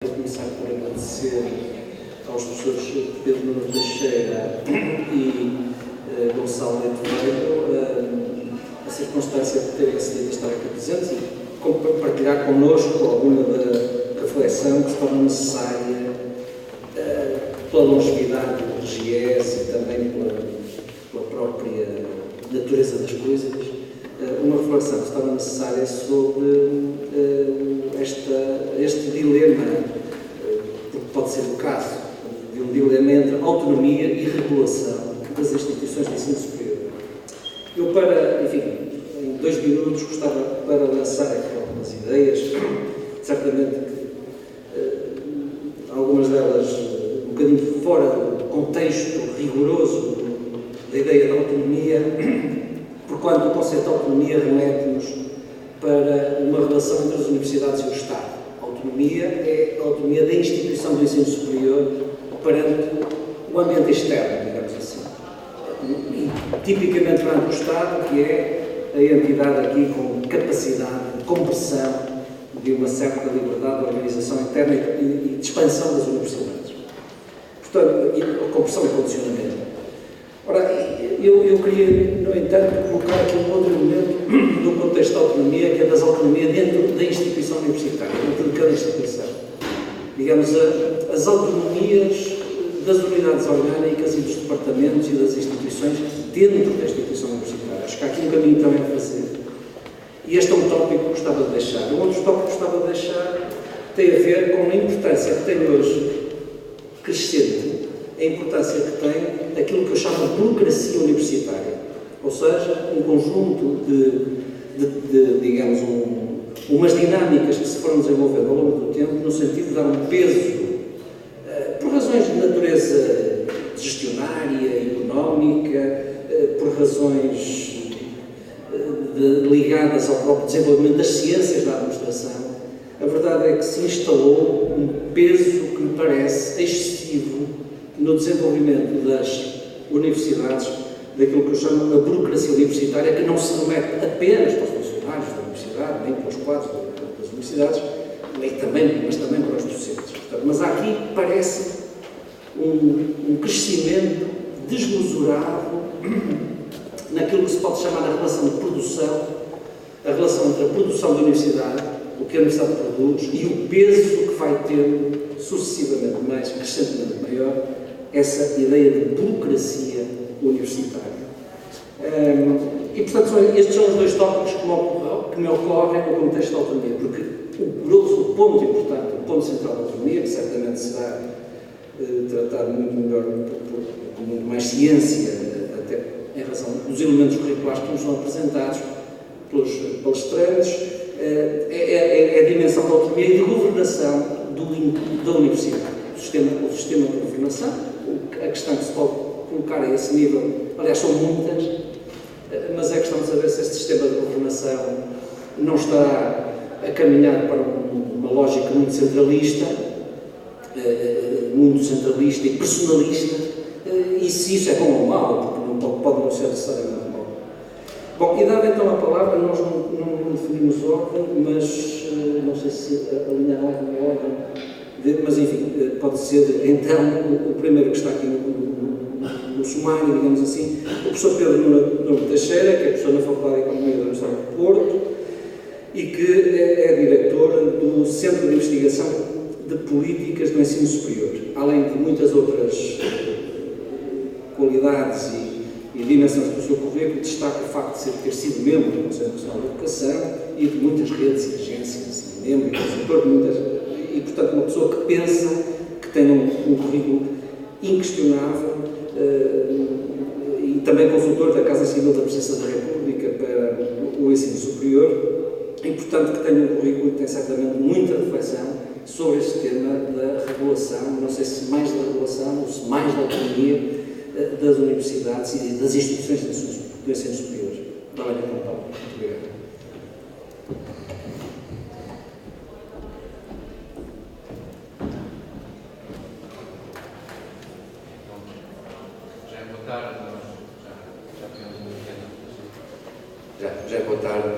Vou começar por agradecer aos professores Pedro Nuno Teixeira e Gonçalo Leite a circunstância de terem decidido estar aqui presentes e partilhar connosco alguma da reflexão que se torna necessária pela longevidade do GES e também pela própria natureza das coisas, uma reflexão que se torna necessária sobre este dilema, porque pode ser o caso de um dilema entre autonomia e regulação das instituições de ensino superior. Eu, em 2 minutos, gostava para lançar aqui algumas ideias, certamente que algumas delas um bocadinho fora do contexto rigoroso da ideia da autonomia, porquanto o conceito de autonomia remete-nos para uma relação entre as universidades e o Estado. A autonomia é a autonomia da instituição do ensino superior perante o ambiente externo, digamos assim. E, tipicamente perante o Estado, que é a entidade aqui com capacidade de compressão de uma certa liberdade de organização interna e de expansão das universidades. Portanto, compressão e condicionamento. Ora, eu queria, no entanto, colocar aqui um outro elemento do contexto da autonomia, que é das autonomias dentro da instituição universitária, dentro de cada instituição. Digamos, as autonomias das unidades orgânicas e dos departamentos e das instituições dentro da instituição universitária. Acho que há aqui um caminho também a fazer. E este é um tópico que gostava de deixar. Um outro tópico que gostava de deixar tem a ver com a importância que tem hoje, crescente, a importância que tem aquilo que eu chamo de burocracia universitária, ou seja, um conjunto digamos, umas dinâmicas que se foram desenvolvendo ao longo do tempo no sentido de dar um peso, por razões de natureza gestionária, económica, por razões ligadas ao próprio desenvolvimento das ciências da administração. A verdade é que se instalou um peso que me parece excessivo no desenvolvimento das universidades, daquilo que eu chamo a burocracia universitária, que não se remete apenas para os funcionários da universidade, nem para os quadros das universidades, mas também para os docentes. Portanto, mas aqui parece um crescimento desmesurado naquilo que se pode chamar a relação de produção, a relação entre a produção da universidade, o que a universidade produz, e o peso que vai tendo sucessivamente mais, crescentemente maior, essa ideia de burocracia universitária. E, portanto, estes são os 2 tópicos que me ocorrem no contexto da autonomia, porque o ponto importante, o ponto central da autonomia, que certamente será tratado muito melhor, com muito mais ciência, até em razão dos elementos curriculares que nos são apresentados pelos palestrantes, é a dimensão da autonomia e de governação da universidade. O sistema de governação, a questão que se pode colocar a esse nível, aliás, são muitas, mas é questão de saber se este sistema de governação não está a caminhar para uma lógica muito centralista e personalista, e se isso é bom ou mau, porque pode não ser necessariamente mau. Bom, e dada então a palavra, nós não definimos ordem, mas não sei se alinhar alguma ordem. Mas, enfim, pode ser, então, o primeiro que está aqui no sumário, digamos assim, o professor Pedro Nuno Teixeira, que é professor na Faculdade de Economia da Universidade de Porto e que é diretor do Centro de Investigação de Políticas do Ensino Superior, além de muitas outras qualidades e dimensões do seu currículo, destaca o facto de ter sido membro do Conselho Nacional de Educação e de muitas redes e agências, e membro e consultor de muitas. E, portanto, uma pessoa que pensa, que tem um currículo inquestionável e também consultor da Casa Civil da Presidência da República para o ensino superior e, portanto, que tem um currículo que tem certamente muita reflexão sobre este tema da regulação, não sei se mais da regulação ou se mais da autonomia das universidades e das instituições do ensino superior. Muito obrigado. Já é boa tarde.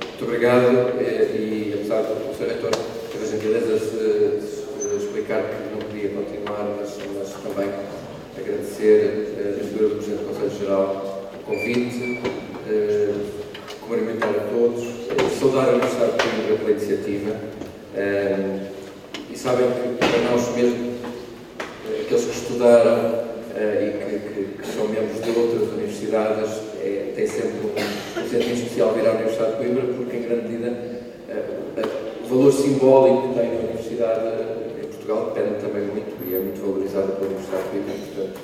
Muito obrigado e apesar do professor Reitor ter a gentileza de explicar que não podia continuar, mas também agradecer a figura do Presidente do Conselho Geral o convite, cumprimentar a todos, saudar a Universidade de Coimbra pela iniciativa, e sabem que para nós mesmo, aqueles que estudaram e que são membros de outras universidades, tem sempre um sentido especial vir à Universidade de Coimbra, porque em grande medida o valor simbólico que tem a Universidade em Portugal depende também muito e é muito valorizado pela Universidade de Coimbra. Portanto,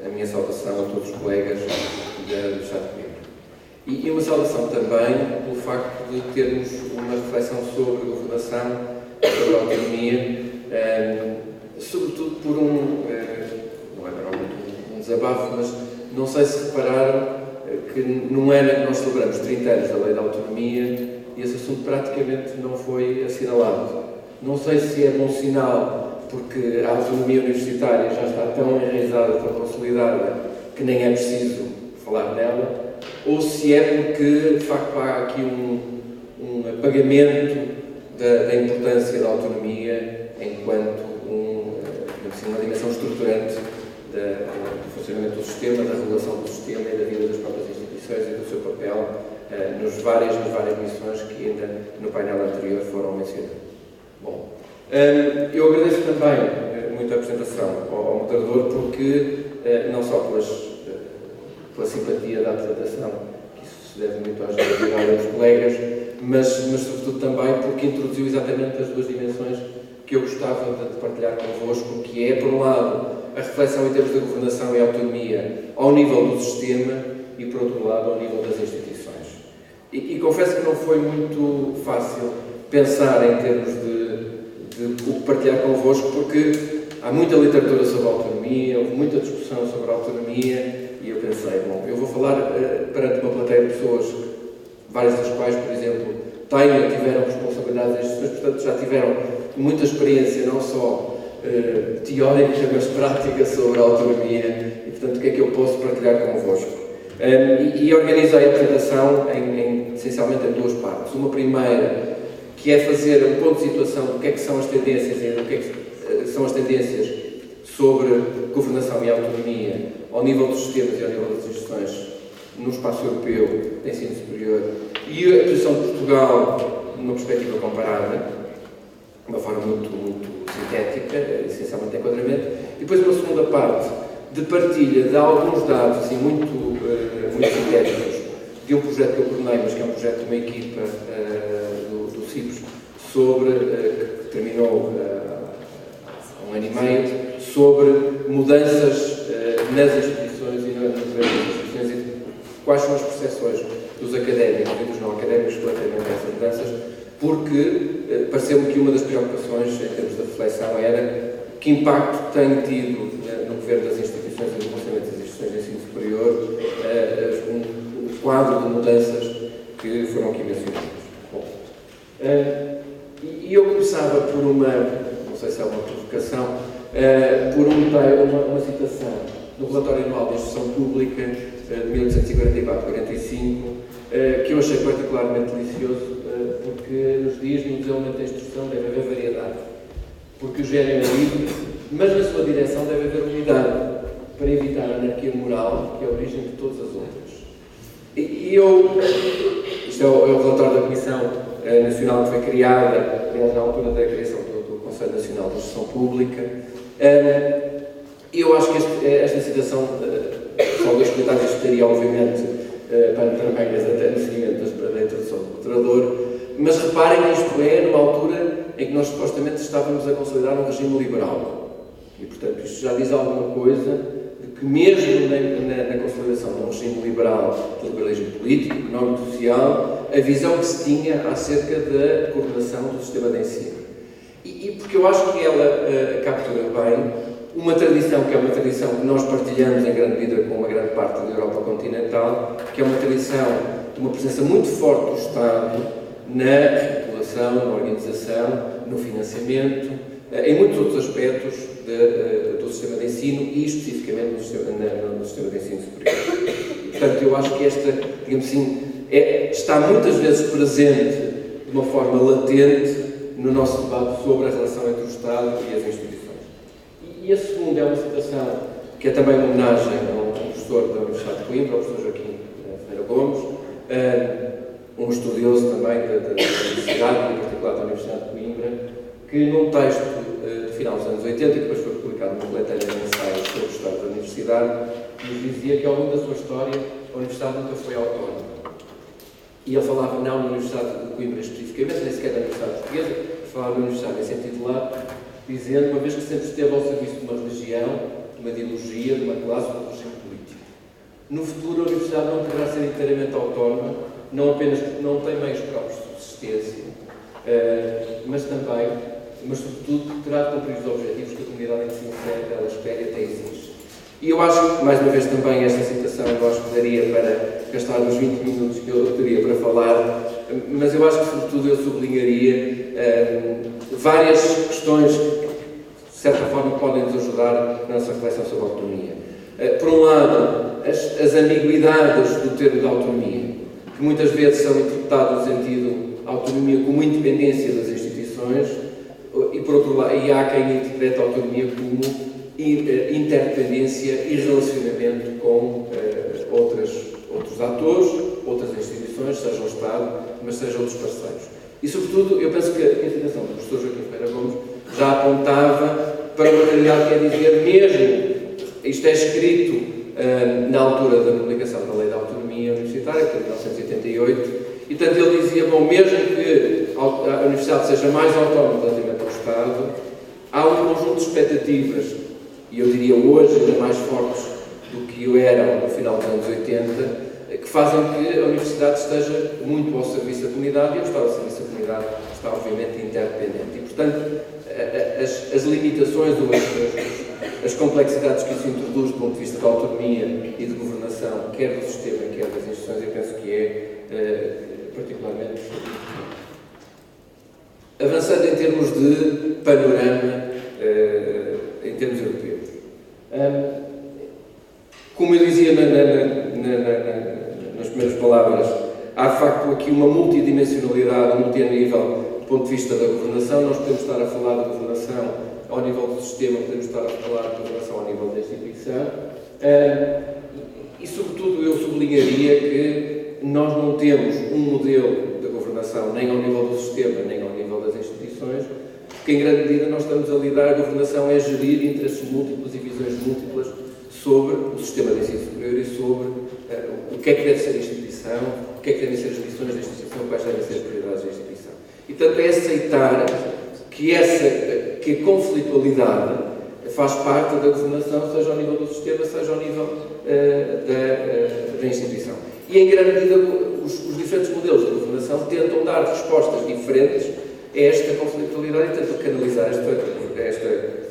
a minha saudação a todos os colegas da Universidade de Coimbra. E uma saudação também pelo facto de termos uma reflexão sobre governação, sobre a autonomia, sobretudo por não é realmente um desabafo, mas não sei se repararam que num ano que nós celebramos 30 anos da Lei da Autonomia, esse assunto praticamente não foi assinalado. Não sei se é bom sinal, porque a autonomia universitária já está tão enraizada, tão consolidada, que nem é preciso falar nela, ou se é porque, de facto, há aqui um apagamento da importância da autonomia enquanto uma dimensão estruturante do funcionamento do sistema, da regulação do sistema e da vida das próprias instituições e do seu papel nas várias missões que ainda no painel anterior foram mencionadas. Bom, eu agradeço também muito a apresentação ao moderador, porque não só pela simpatia da apresentação, que isso se deve muito à generosidade dos colegas, mas sobretudo também porque introduziu exatamente as duas dimensões que eu gostava de partilhar convosco, que é, por um lado, a reflexão em termos de governação e autonomia ao nível do sistema e, por outro lado, ao nível das instituições. E confesso que não foi muito fácil pensar em termos de partilhar convosco, porque há muita literatura sobre a autonomia, houve muita discussão sobre a autonomia, e eu pensei, bom, eu vou falar perante uma plateia de pessoas, várias das quais, por exemplo, tiveram responsabilidades em instituições, portanto já tiveram muita experiência, não só teórica, mas prática sobre a autonomia, e portanto o que é que eu posso partilhar convosco? E organizei a apresentação essencialmente em duas partes. Uma primeira, que é fazer um ponto de situação do que é que são as tendências e do que é que são as tendências sobre governação e autonomia ao nível dos sistemas e ao nível das instituições no espaço europeu de ensino superior, e a posição de Portugal numa perspectiva comparada, de uma forma muito sintética, essencialmente de enquadramento, e depois uma segunda parte de partilha de alguns dados assim, muito sintéticos de um projeto que eu coordenei, mas que é um projeto de uma equipa do CIPES, que terminou há um ano e meio, sobre mudanças nas instituições e nas instituições e quais são as percepções dos académicos e dos não académicos relativamente a essas mudanças, porque pareceu-me que uma das preocupações em termos de reflexão era que impacto tem tido no governo das instituições e no funcionamento das instituições de ensino superior um quadro de mudanças que foram aqui mencionadas. Bom, e eu começava por não sei se é uma provocação, por uma citação do relatório anual da Instrução Pública de 1844-45, que eu achei particularmente delicioso, porque nos diz no desenvolvimento da instrução deve haver variedade, porque o gênero é livre, mas na sua direção deve haver unidade, para evitar a anarquia moral, que é a origem de todas as outras. Isto é o relatório da Comissão Nacional que foi criada, aliás, na altura da criação do Conselho Nacional de Instrução Pública. Eu acho que esta citação, só dois comentários que teria, obviamente, para trabalhos até no seguimento da introdução do moderador, mas reparem que isto é numa altura em que nós supostamente estávamos a consolidar um regime liberal. E, portanto, isto já diz alguma coisa de que mesmo na consolidação de um regime liberal, de liberalismo político, económico e social, a visão que se tinha acerca da coordenação do sistema de ensino. E porque eu acho que ela captura bem uma tradição que é uma tradição que nós partilhamos em grande medida com uma grande parte da Europa continental, que é uma tradição de uma presença muito forte do Estado na regulação, na organização, no financiamento, em muitos outros aspectos do sistema de ensino e especificamente no sistema de ensino superior. Portanto, eu acho que esta, digamos assim, está muitas vezes presente de uma forma latente no nosso debate sobre a relação entre o Estado e as instituições. E a segunda é uma citação que é também uma homenagem a um professor da Universidade de Coimbra, o professor Joaquim Ferreira Gomes, um estudioso também da Universidade, em particular da Universidade de Coimbra, que num texto de final dos anos 80, e depois foi publicado numa coletânea de ensaios sobre o Estado da Universidade, nos dizia que ao longo da sua história a Universidade nunca foi autónoma. E ele falava não na Universidade de Coimbra especificamente, nem sequer da Universidade Portuguesa, falava da Universidade em sentido lato, dizendo, uma vez que sempre esteve ao serviço de uma religião, de uma ideologia, de uma classe, de um regime político. No futuro, a Universidade não poderá ser inteiramente autónoma, não apenas porque não tem meios próprios de subsistência, mas também, mas sobretudo, terá de cumprir os objetivos que a comunidade em que se insere, ela espera e até exige. E eu acho que, mais uma vez, também esta citação eu acho que daria para gastar os 20 minutos que eu teria para falar, mas eu acho que, sobretudo, eu sublinharia várias questões que, de certa forma, podem nos ajudar na nossa reflexão sobre a autonomia. Por um lado, as ambiguidades do termo da autonomia, que muitas vezes são interpretadas no sentido autonomia como independência das instituições, e, por outro lado, e há quem interpreta a autonomia como interdependência e relacionamento com outros atores, outras instituições, seja o Estado, mas seja outros parceiros. E, sobretudo, eu penso que a citação do professor Joaquim Ferreira Gomes já apontava para uma realidade que é dizer, mesmo, isto é escrito na altura da publicação da Lei da Autonomia Universitária, que é de 1988, e, portanto, ele dizia, bom, mesmo que a Universidade seja mais autónoma relativamente ao Estado, há um conjunto de expectativas, e eu diria hoje ainda mais fortes do que o eram no final dos anos 80, que fazem que a Universidade esteja muito ao serviço da comunidade, e ao estar ao serviço da comunidade está, obviamente, interdependente. E, portanto, as limitações ou as complexidades que isso introduz do ponto de vista da autonomia e de governação, quer do sistema, quer das instituições, eu penso que é particularmente avançando em termos de panorama, em termos europeus. Como eu dizia nas primeiras palavras, há de facto aqui uma multidimensionalidade, um multinível do ponto de vista da governação. Nós podemos estar a falar de governação ao nível do sistema, podemos estar a falar de governação ao nível da instituição. E, sobretudo, eu sublinharia que nós não temos um modelo de governação nem ao nível do sistema, nem ao nível das instituições, porque, em grande medida, nós estamos a lidar, a governação é gerir interesses múltiplos e visões múltiplas sobre o sistema de ensino superior e sobre o que é que deve ser a instituição, o que é que devem ser as missões da instituição, quais devem ser as prioridades da instituição. E, portanto, é aceitar que a conflitualidade faz parte da governação, seja ao nível do sistema, seja ao nível da instituição. E, em grande medida, os diferentes modelos de governação tentam dar respostas diferentes a esta conflitualidade e tentam canalizar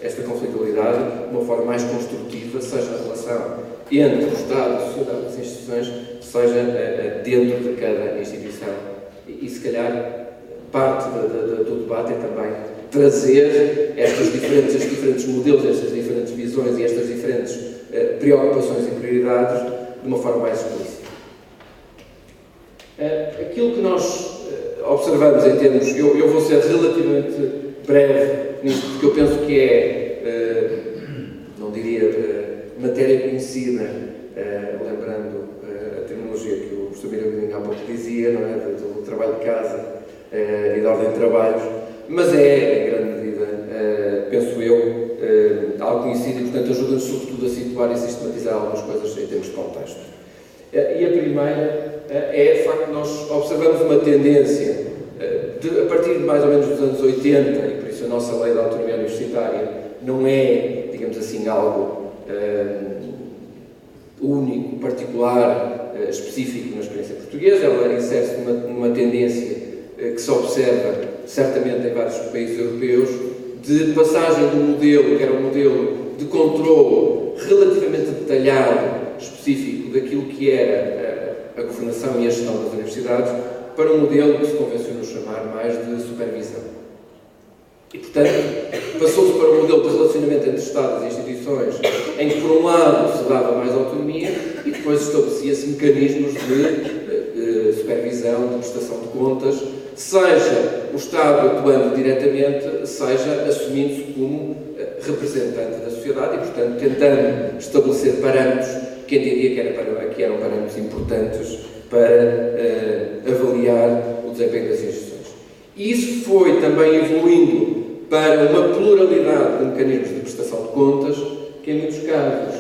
esta conflitualidade de uma forma mais construtiva, seja na relação entre o Estado, a sociedade e as instituições, seja dentro de cada instituição. E se calhar, parte do debate é também trazer estes diferentes modelos, estas diferentes visões e estas diferentes preocupações e prioridades de uma forma mais explícita. Aquilo que nós observamos em termos, eu vou ser relativamente breve nisto, porque eu penso que não diria matéria conhecida, lembrando a terminologia que o professor Mira há pouco dizia, não é? Do trabalho de casa e da ordem de trabalhos, mas é, em grande medida, penso eu, algo conhecido e, portanto, ajuda-nos sobretudo a situar e sistematizar algumas coisas em termos de contexto. E a primeira é, de facto, nós observamos uma tendência, a partir de mais ou menos dos anos 80, e por isso a nossa lei da autonomia universitária não é, digamos assim, algo único, particular, específico na experiência portuguesa. Ela insere-se numa tendência que se observa, certamente, em vários países europeus, de passagem de um modelo, que era um modelo de controle relativamente detalhado, específico, daquilo que era a governação e a gestão das universidades, para um modelo que se convencionou chamar mais de supervisão. E, portanto, passou-se para um modelo de relacionamento entre Estado e instituições, em que, por um lado, se dava mais autonomia e depois estabelecia-se mecanismos de supervisão, de prestação de contas, seja o Estado atuando diretamente, seja assumindo-se como representante da sociedade e, portanto, tentando estabelecer parâmetros que entendia que eram parâmetros importantes para avaliar o desempenho das instituições. E isso foi também evoluindo para uma pluralidade de mecanismos de prestação de contas, que em muitos casos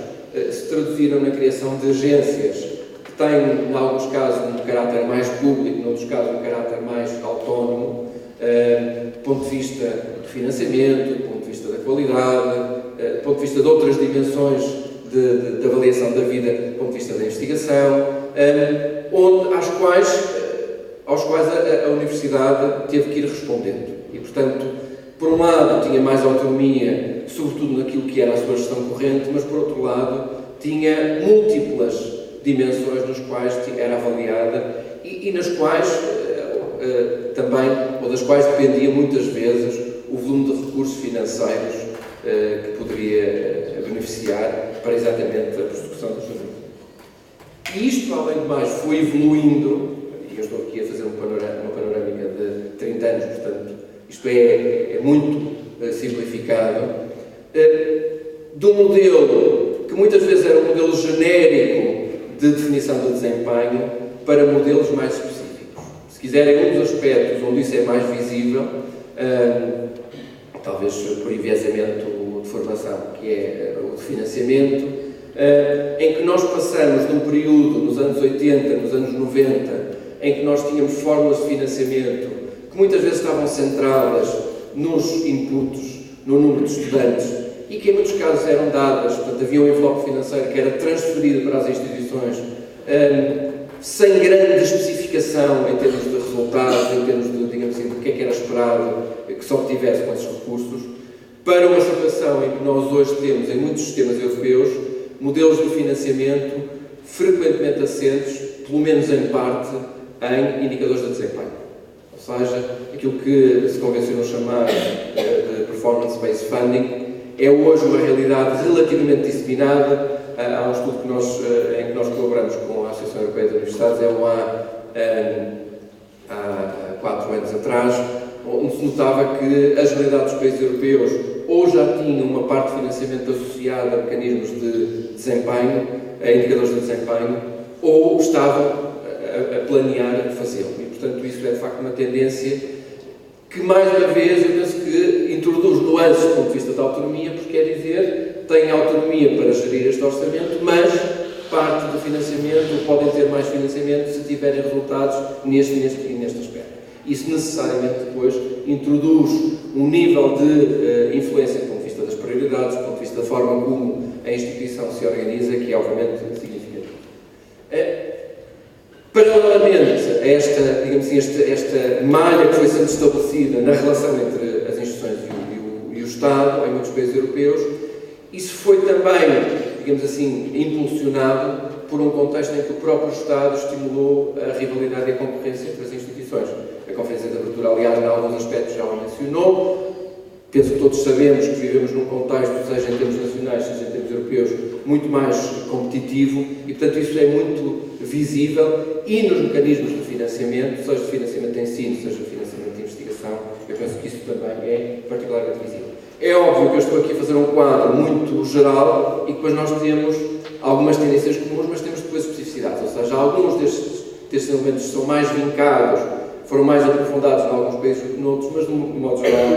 se traduziram na criação de agências que têm, em alguns casos, um caráter mais público, em outros casos, um caráter mais autónomo, do ponto de vista do financiamento, do ponto de vista da qualidade, do ponto de vista de outras dimensões de avaliação da vida, do ponto de vista da investigação, aos quais a Universidade teve que ir respondendo. E, portanto, por um lado, tinha mais autonomia, sobretudo naquilo que era a sua gestão corrente, mas, por outro lado, tinha múltiplas dimensões nas quais era avaliada e nas quais também, ou das quais dependia muitas vezes o volume de recursos financeiros que poderia beneficiar para exatamente a prossecução do jornalismo. E isto, além de mais, foi evoluindo, e eu estou aqui a fazer uma panorâmica de 30 anos, portanto, isto é muito simplificado, de um modelo que muitas vezes era um modelo genérico de definição do desempenho para modelos mais específicos. Se quiserem, um dos aspectos onde isso é mais visível, talvez por enviesamento de formação, que é o de financiamento, em que nós passamos de um período, nos anos 80, nos anos 90, em que nós tínhamos fórmulas de financiamento que muitas vezes estavam centradas nos inputs, no número de estudantes, e que em muitos casos eram dadas, portanto havia um envelope financeiro que era transferido para as instituições sem grande especificação em termos de resultados, em termos de, digamos assim, do que era esperado que se obtivesse com esses recursos, para uma situação em que nós hoje temos, em muitos sistemas europeus, modelos de financiamento frequentemente assentes, pelo menos em parte, em indicadores de desempenho. Ou seja, aquilo que se convencionou chamar de performance-based funding é hoje uma realidade relativamente disseminada. Há um estudo em que nós colaboramos com a Associação Europeia de Universidades, há 4 anos atrás, onde se notava que a generalidade dos países europeus ou já tinham uma parte de financiamento associada a mecanismos de desempenho, a indicadores de desempenho, ou estavam a planear fazê-lo. E, portanto, isso é de facto uma tendência que, mais uma vez, eu penso que introduz nuances do ponto de vista da autonomia, porque quer dizer, têm autonomia para gerir este orçamento, mas parte do financiamento, ou podem ter mais financiamento se tiverem resultados neste aspecto. Isso necessariamente depois introduz um nível de influência do ponto de vista das prioridades, do ponto de vista da forma como a instituição se organiza, que é obviamente significativo. Paralelamente a esta, digamos assim, esta malha que foi sendo estabelecida na relação entre as instituições e o Estado, em muitos países europeus, isso foi também, digamos assim, impulsionado por um contexto em que o próprio Estado estimulou a rivalidade e a concorrência entre as instituições. A Conferência de Abertura, aliás, em alguns aspectos já o mencionou. Penso que todos sabemos que vivemos num contexto, seja em termos nacionais, seja em termos europeus, muito mais competitivo e, portanto, isso é muito visível e nos mecanismos de financiamento, seja de financiamento de ensino, seja de financiamento de investigação, eu penso que isso também é particularmente visível. É óbvio que eu estou aqui a fazer um quadro muito geral e depois nós temos algumas tendências comuns, mas temos depois especificidades, ou seja, alguns destes elementos são mais vincados, foram mais aprofundados em alguns países do que noutros, mas, de modo geral,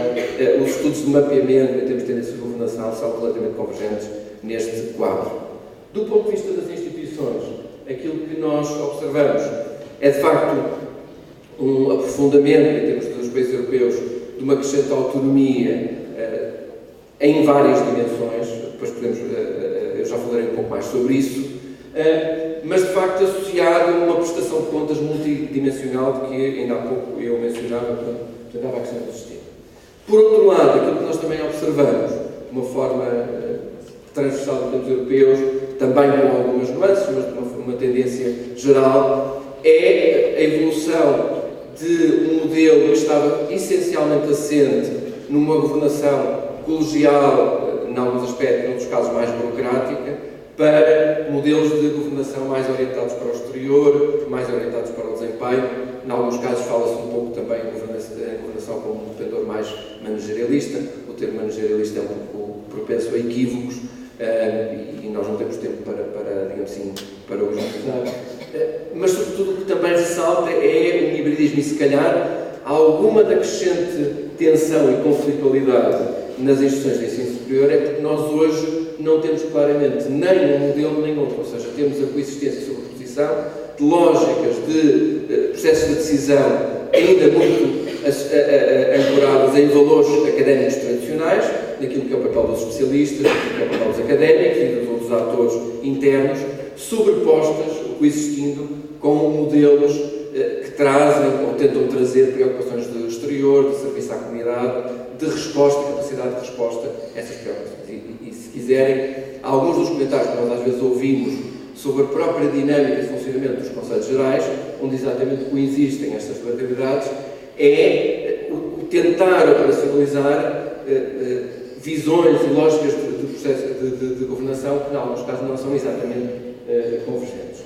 os estudos de mapeamento em termos de tendências de governação são relativamente convergentes neste quadro. Do ponto de vista das instituições, aquilo que nós observamos é, de facto, um aprofundamento, em termos dos países europeus, de uma crescente autonomia em várias dimensões. Depois eu já falarei um pouco mais sobre isso, mas, de facto, associado a uma prestação de contas multidimensional, de que ainda há pouco eu mencionava, quando tratava a questão do sistema. Por outro lado, aquilo que nós também observamos, de uma forma transversal em termos europeus, também com algumas nuances, mas de uma tendência geral, é a evolução de um modelo que estava essencialmente assente numa governação colegial, em alguns aspectos, em outros casos mais burocrática, para modelos de governação mais orientados para o exterior, mais orientados para o desempenho, Em alguns casos fala-se um pouco também em governação como um pendor mais managerialista. O termo managerialista é um pouco propenso a equívocos e nós não temos tempo para digamos assim, para os utilizar. Mas, sobretudo, o que também ressalta é o hibridismo e, se calhar, alguma da crescente tensão e conflitualidade nas instituições de ensino superior é porque nós hoje não temos claramente nem um modelo nem outro, ou seja, temos a coexistência sob a posição de lógicas de processos de decisão ainda muito ancorados em valores académicos tradicionais, naquilo que é o papel dos especialistas, naquilo que é o papel dos académicos e dos outros atores internos, sobrepostas, coexistindo com modelos que trazem ou tentam trazer preocupações do exterior, de serviço à comunidade, de resposta, capacidade de resposta a essas preocupações. E se quiserem, alguns dos comentários que nós às vezes ouvimos sobre a própria dinâmica de funcionamento dos Conselhos Gerais, onde exatamente coexistem estas dualidades, é o tentar operacionalizar visões e lógicas de processo de governação que, em alguns casos, não são exatamente convergentes.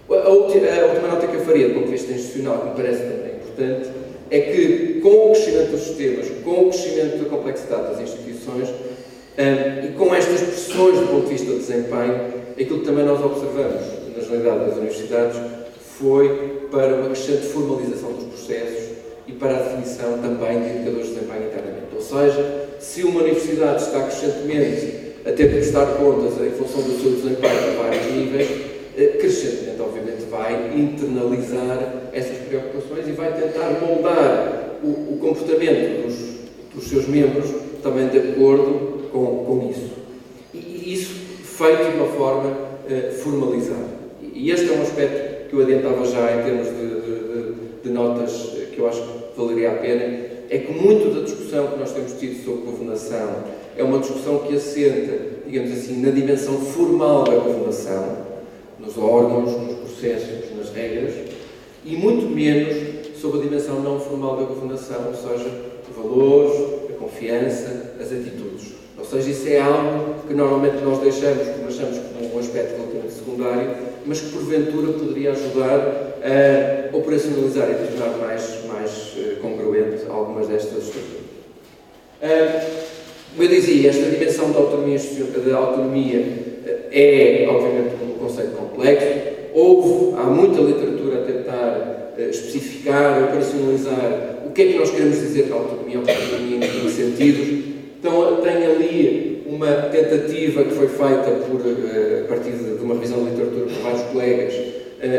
A última nota que eu faria, do ponto de vista institucional, que me parece também importante, é que, com o crescimento dos sistemas, com o crescimento da complexidade das instituições e com estas pressões do ponto de vista do desempenho, aquilo que também nós observamos na generalidade das universidades foi para uma crescente formalização dos processos e para a definição também de indicadores de desempenho internamente. Ou seja, se uma universidade está crescentemente a ter que prestar contas em função do seu desempenho a vários níveis, crescentemente, obviamente, vai internalizar essas preocupações e vai tentar moldar o comportamento dos seus membros também de acordo com isso. E isso feito de uma forma formalizada. E este é um aspecto que eu adiantava já em termos de notas que eu acho que valeria a pena, é que muito da discussão que nós temos tido sobre governação é uma discussão que assenta, digamos assim, na dimensão formal da governação, nos órgãos, nos processos, nas regras, e muito menos sobre a dimensão não formal da governação, ou seja, os valores, a confiança, as atitudes. Ou seja, isso é algo que normalmente nós deixamos, como achamos como um aspecto relativamente secundário, mas que porventura poderia ajudar a operacionalizar e a tornar mais congruente algumas destas estruturas. Como eu dizia, esta dimensão da autonomia é, obviamente, um conceito complexo. Há muita literatura a tentar especificar, operacionalizar o que é que nós queremos dizer com a autonomia em que sentidos. Então, tem ali uma tentativa que foi feita a partir de uma revisão de literatura por vários colegas,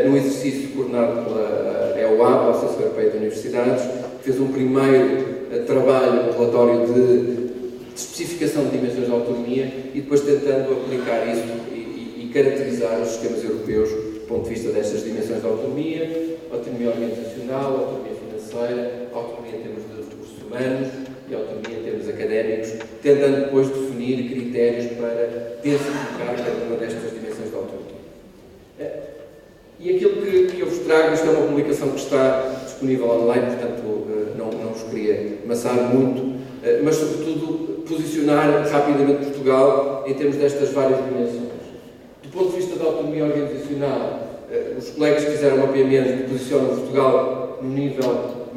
num exercício coordenado pela EUAP, a Associação Europeia de Universidades, que fez um primeiro trabalho, um relatório de especificação de dimensões de autonomia e depois tentando aplicar isso e caracterizar os sistemas europeus do ponto de vista destas dimensões de autonomia organizacional, autonomia financeira, autonomia em termos de recursos humanos e autonomia em termos académicos, tentando depois definir critérios para densificar cada uma destas dimensões de autonomia. E aquilo que eu vos trago, isto é uma publicação que está disponível online, portanto não vos queria amassar muito, mas sobretudo posicionar rapidamente Portugal em termos destas várias dimensões. Do ponto de vista da autonomia organizacional, os colegas fizeram um mapeamento que posiciona Portugal no nível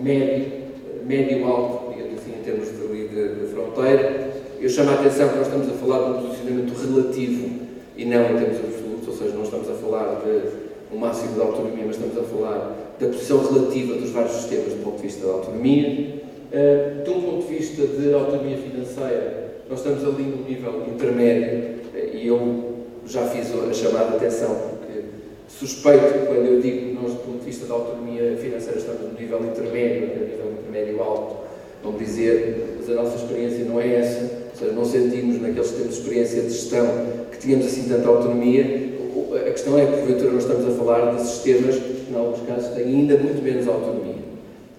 médio-alto, digamos assim, em termos de fronteira. Eu chamo a atenção que nós estamos a falar de um posicionamento relativo e não em termos absolutos, ou seja, não estamos a falar de um máximo de autonomia, mas estamos a falar da posição relativa dos vários sistemas do ponto de vista da autonomia. De um ponto de vista de autonomia financeira, nós estamos ali no nível intermédio e eu já fiz a chamada de atenção porque suspeito que quando eu digo que nós, do ponto de vista da autonomia financeira, estamos no nível intermédio, no nível intermédio alto, vamos dizer, mas a nossa experiência não é essa, ou seja, não sentimos naqueles que temos experiência de gestão que tínhamos assim tanta autonomia. A questão é que, porventura, nós estamos a falar de sistemas que, em alguns casos, têm ainda muito menos autonomia.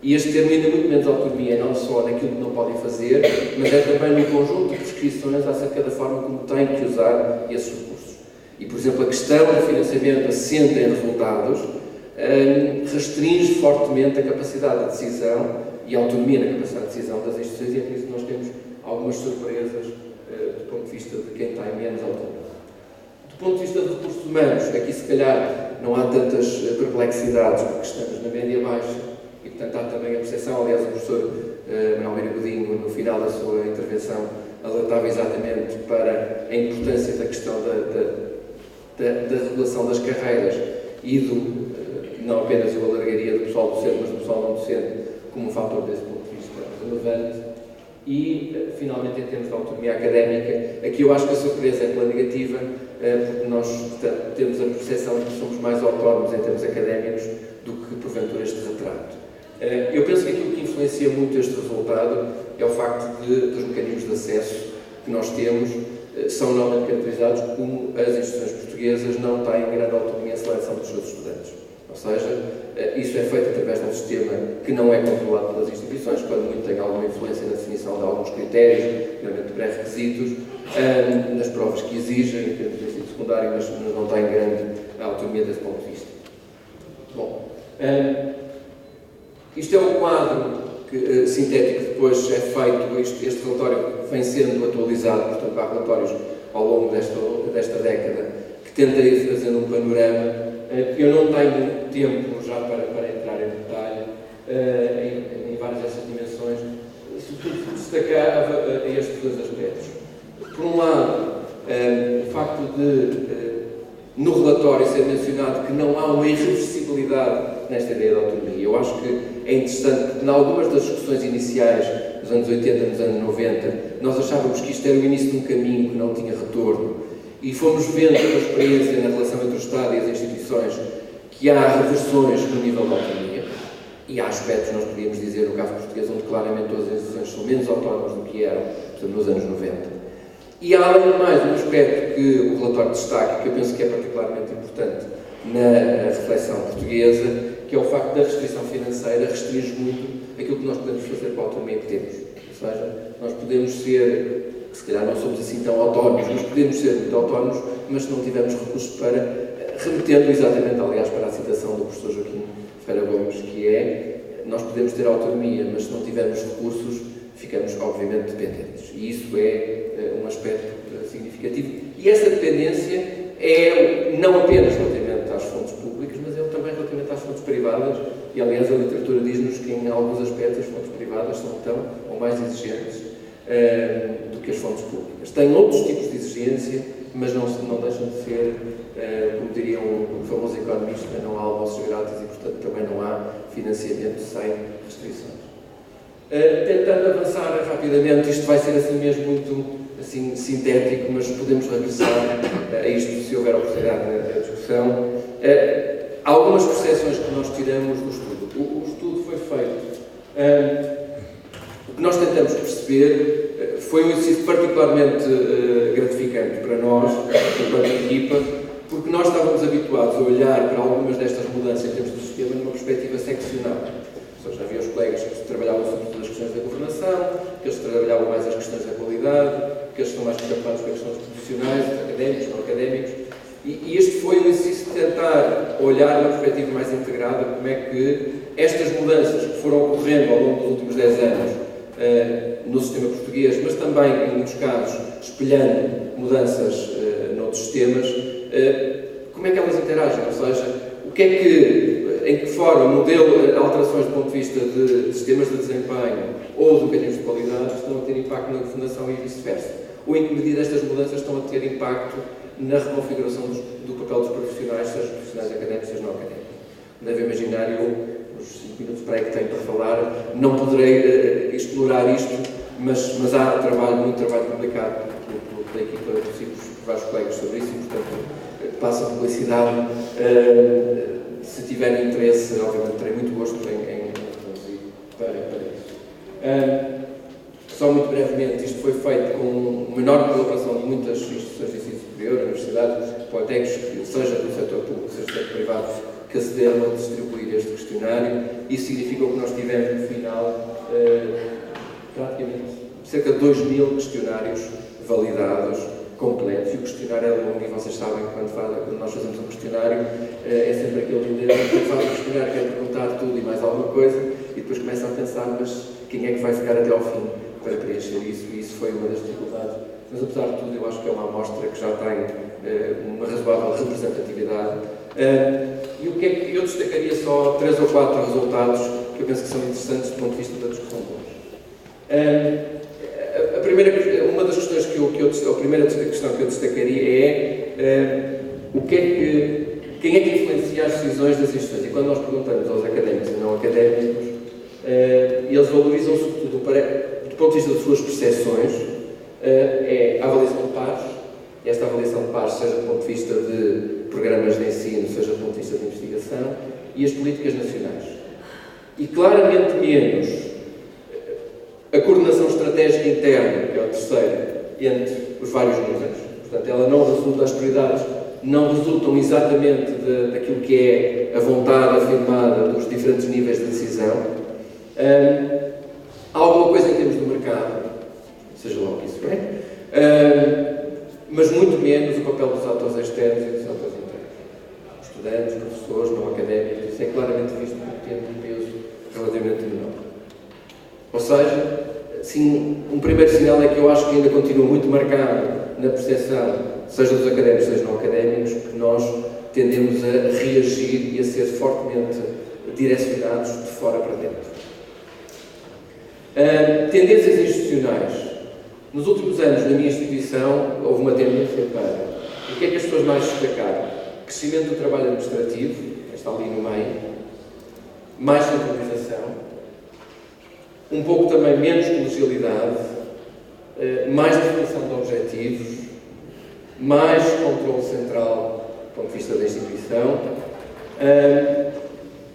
E este termo ainda muito menos autonomia é não só naquilo que não podem fazer, mas é também no conjunto de prescrições acerca da forma como têm que usar esses recursos. E, por exemplo, a questão do financiamento assente em resultados restringe fortemente a capacidade de decisão e a autonomia na capacidade de decisão das instituições, e é por isso que nós temos algumas surpresas do ponto de vista de quem tem menos autonomia. Do ponto de vista de recursos humanos, aqui se calhar não há tantas perplexidades, porque estamos na média baixa, e, portanto, há também a percepção, aliás, o professor Manuel Godinho, no final da sua intervenção, alertava exatamente para a importância da questão da regulação das carreiras e não apenas eu alargaria do pessoal docente, mas do pessoal não docente, como um fator desse ponto de vista relevante. E, finalmente, em termos de autonomia académica, aqui eu acho que a surpresa é pela negativa, porque nós temos a percepção de que somos mais autónomos em termos académicos do que, porventura, este retrato. Eu penso que aquilo que influencia muito este resultado é o facto dos mecanismos de acesso que nós temos são normalmente caracterizados como as instituições portuguesas não têm grande autonomia em seleção dos seus estudantes. Ou seja, isso é feito através de um sistema que não é controlado pelas instituições, quando muito tem alguma influência na definição de alguns critérios, realmente pré-requisitos, nas provas que exigem, em termos de ensino secundário, mas não tem grande autonomia desse ponto de vista. Bom, isto é um quadro sintético que depois é feito, este relatório vem sendo atualizado, portanto há relatórios ao longo desta década que tenta ir fazendo um panorama. Eu não tenho tempo já para entrar em detalhe em várias dessas dimensões, sobretudo destacava estes dois aspectos. Por um lado, o facto de no relatório ser mencionado que não há uma irreversibilidade nesta ideia de autonomia. Eu acho que é interessante, porque em algumas das discussões iniciais, nos anos 80, nos anos 90, nós achávamos que isto era o início de um caminho que não tinha retorno, e fomos vendo pela experiência na relação entre o Estado e as instituições que há reversões no nível da autonomia, e há aspectos, nós podíamos dizer, no caso português, onde claramente todas as instituições são menos autónomas do que eram, portanto, nos anos 90. E há, além de mais, um aspecto que o relatório destaca, que eu penso que é particularmente importante na reflexão portuguesa, que é o facto da restrição financeira restringir muito aquilo que nós podemos fazer com a autonomia que temos. Ou seja, nós podemos ser, se calhar não somos assim tão autónomos, mas podemos ser muito autónomos, mas se não tivermos recursos para, remetendo exatamente, aliás, para a citação do professor Joaquim Ferreira Gomes, que é, nós podemos ter autonomia, mas se não tivermos recursos, ficamos, obviamente, dependentes. E isso é um aspecto significativo. E essa dependência é não apenas relativamente às fontes públicas, mas é também relativamente às fontes privadas. E, aliás, a literatura diz-nos que, em alguns aspectos, as fontes privadas são tão ou mais exigentes do que as fontes públicas. Têm outros tipos de exigência, mas não deixam de ser, como diria um famoso economista, não há almoços grátis e, portanto, também não há financiamento sem restrições. Tentando avançar rapidamente, isto vai ser assim mesmo muito assim, sintético, mas podemos regressar a isto se houver oportunidade na discussão. Há algumas percepções que nós tiramos do estudo. O estudo foi feito. O que nós tentamos perceber foi um exercício particularmente gratificante para nós, enquanto equipa, porque nós estávamos habituados a olhar para algumas destas mudanças em termos do sistema numa perspectiva seccional. Ou seja, havia os colegas que trabalhavam sobretudo as questões da governação, que eles trabalhavam mais as questões da qualidade, que eles estão mais preocupados com as questões profissionais, académicos, não académicos. E este foi um exercício de tentar olhar numa perspectiva mais integrada como é que estas mudanças que foram ocorrendo ao longo dos últimos 10 anos no sistema português, mas também, em muitos casos, espelhando mudanças noutros sistemas, como é que elas interagem? Ou seja, o que é que, em que forma, modelo, alterações do ponto de vista de sistemas de desempenho ou de mecanismos de qualidade estão a ter impacto na fundação e vice-versa? Ou em que medida estas mudanças estão a ter impacto na reconfiguração do papel dos profissionais, seja profissionais académicos, seja não académicos? Deve imaginar, eu, os 5 minutos para aí que tenho para falar, não poderei explorar isto, mas há muito trabalho publicado pela equipa por vários colegas sobre isso, e, portanto, passo a publicidade. Se tiverem interesse, obviamente, terei muito gosto em conduzir para isso. Só muito brevemente, isto foi feito com uma enorme colaboração de muitas instituições de ensino superior, universidades, politécnicos, seja do setor público, seja do setor privado, que acederam a distribuir este questionário. Isso significou que nós tivemos, no final, praticamente cerca de 2.000 questionários validados, completos, e o questionário é longo, e vocês sabem que quando nós fazemos um questionário, é sempre aquele líder que faz o questionário, quer perguntar tudo e mais alguma coisa, e depois começa a pensar, mas quem é que vai ficar até ao fim para preencher isso? E isso foi uma das dificuldades. Mas, apesar de tudo, eu acho que é uma amostra que já tem uma razoável representatividade. E o que é que eu destacaria só 3 ou 4 resultados que eu penso que são interessantes do ponto de vista da discussão de hoje. Uma das questões a primeira questão que eu destacaria é quem é que influencia as decisões das instituições. E quando nós perguntamos aos académicos e não académicos, eles valorizam sobretudo do ponto de vista das suas percepções, é a avaliação de pares, e esta avaliação de pares seja do ponto de vista de programas de ensino, seja do ponto de vista de investigação, e as políticas nacionais. E claramente menos a coordenação estratégica interna, que é o terceiro, entre os vários níveis. Portanto, ela não resulta, as prioridades não resultam exatamente daquilo que é a vontade afirmada dos diferentes níveis de decisão. Há alguma coisa em termos do mercado, seja lá o que isso é, mas muito menos o papel dos atores externos e dos atores internos. Estudantes, professores, não académicos, isso é claramente visto como tendo um peso relativamente menor. Ou seja, sim, um primeiro sinal é que eu acho que ainda continua muito marcado na percepção, seja dos académicos, seja não académicos, que nós tendemos a reagir e a ser fortemente direcionados de fora para dentro. Tendências institucionais. Nos últimos anos, na minha instituição, houve uma tendência para o que é que as pessoas mais destacaram? Crescimento do trabalho administrativo, está ali no meio, mais centralização, um pouco também menos colegialidade, mais definição de objetivos, mais controle central do ponto de vista da instituição,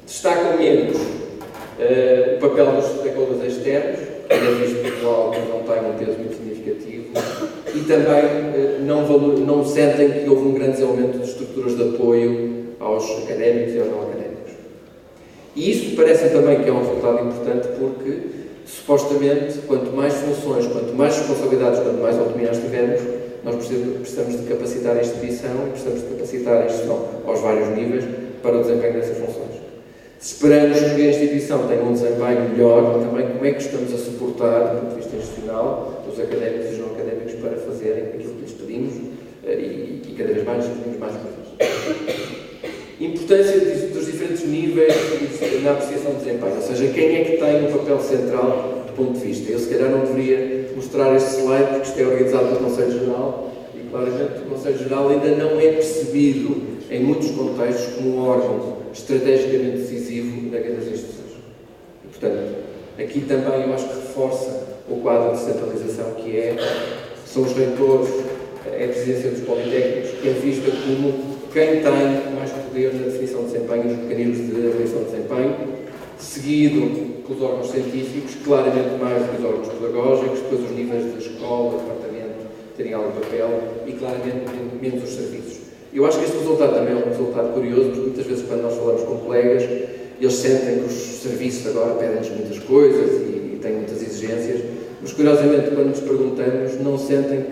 destacam menos o papel dos stakeholders externos, que é visto como algo que não tem um peso muito significativo, e também não sentem que houve um grande desenvolvimento de estruturas de apoio aos académicos e aos não académicos. E isso parece também que é um resultado importante porque, supostamente, quanto mais funções, quanto mais responsabilidades, quanto mais autonomia nós tivermos, nós precisamos de capacitar a instituição e precisamos de capacitar a instituição aos vários níveis para o desempenho dessas funções. Se esperamos que a instituição tenha um desempenho melhor, também como é que estamos a suportar, do ponto de vista institucional, os académicos e os não académicos para fazerem aquilo que lhes pedimos e cada vez mais lhes pedimos mais coisas. Importância dos diferentes níveis na apreciação de desempenho, ou seja, quem é que tem um papel central do ponto de vista. Eu, se calhar, não deveria mostrar este slide, porque isto é organizado pelo Conselho Geral e, claramente, o Conselho Geral ainda não é percebido, em muitos contextos, como um órgão estrategicamente decisivo das instituições. E, portanto, aqui também eu acho que reforça o quadro de centralização que são os reitores, é a presidência dos politécnicos, que é vista como quem tem mais poder na definição de desempenho, nos mecanismos de avaliação de desempenho, seguido pelos órgãos científicos, claramente mais do que os órgãos pedagógicos, depois os níveis de escola, departamento, terem algum papel, e claramente menos os serviços. Eu acho que este resultado também é um resultado curioso, porque muitas vezes quando nós falamos com colegas, eles sentem que os serviços agora pedem-nos muitas coisas e têm muitas exigências, mas curiosamente quando nos perguntamos não sentem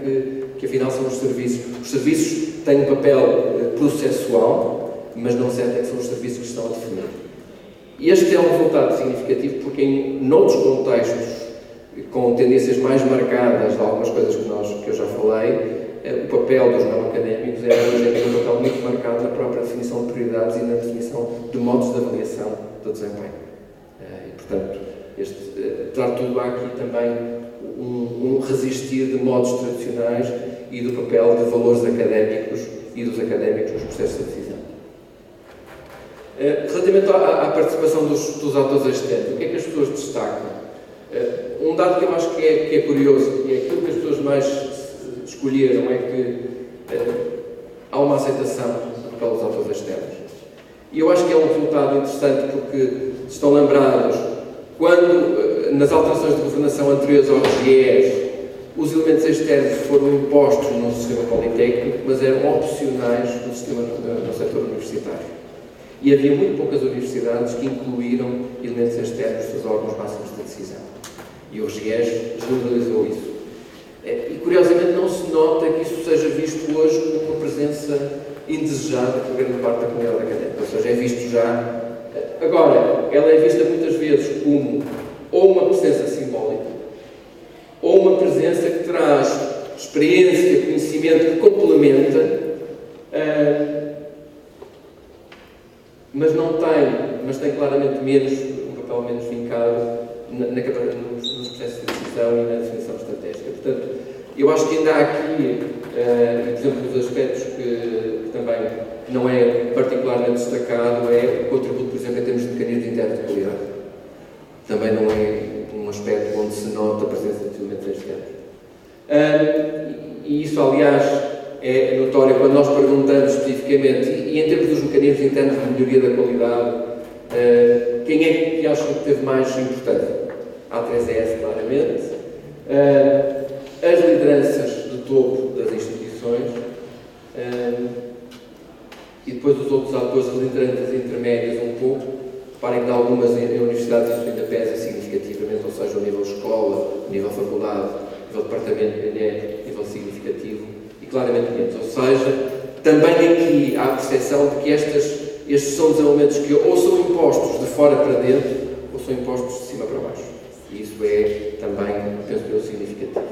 que afinal são os serviços. Os serviços têm um papel processual, mas não sentem que são os serviços que estão a definir. E este é um resultado significativo porque em noutros contextos, com tendências mais marcadas de algumas coisas que eu já falei, o papel dos não académicos hoje um papel muito marcado na própria definição de prioridades e na definição de modos de avaliação do desempenho. E, portanto, tudo há aqui também um resistir de modos tradicionais e do papel de valores académicos e dos académicos nos processos de decisão. Relativamente à participação dos atores externos, o que é que as pessoas destacam? Um dado que eu acho que é curioso, e é aquilo que as pessoas mais escolheram, é que há uma aceitação do papel dos atores externos. E eu acho que é um resultado interessante porque, se estão lembrados, quando nas alterações de governação anteriores ao RGES, os elementos externos foram impostos no sistema politécnico, mas eram opcionais no setor universitário. E havia muito poucas universidades que incluíram elementos externos nos seus órgãos máximos de decisão. E o RGES generalizou isso. E, curiosamente, não se nota que isso seja visto hoje como uma presença indesejada por grande parte da comunidade académica. Ou seja, é visto já... Agora, ela é vista muitas vezes como ou uma presença simbólica, ou uma presença que traz experiência, conhecimento, que complementa, mas tem claramente menos um papel menos vincado nos processos de decisão e na definição estratégica. Portanto, eu acho que ainda há aqui, por exemplo, dos aspectos que também não é particularmente destacado, é o contributo, por exemplo, em termos de mecanismos internos de qualidade. Também não é um aspecto onde se nota a presença de elementos externos. E isso, aliás, é notório quando nós perguntamos especificamente, e em termos dos mecanismos internos de melhoria da qualidade, quem é que acham que teve mais importância? A A3ES, claramente. As lideranças de topo das instituições e depois os outros atores, as lideranças intermédias um pouco. Reparem que em algumas universidades isso ainda pesa significativamente, ou seja, o nível escola, o nível faculdade, o nível departamento ainda é nível significativo e claramente menos. Ou seja, também aqui há a percepção de que estes são desenvolvimentos que ou são impostos de fora para dentro ou são impostos de cima para baixo. E isso é também, penso que, significativo.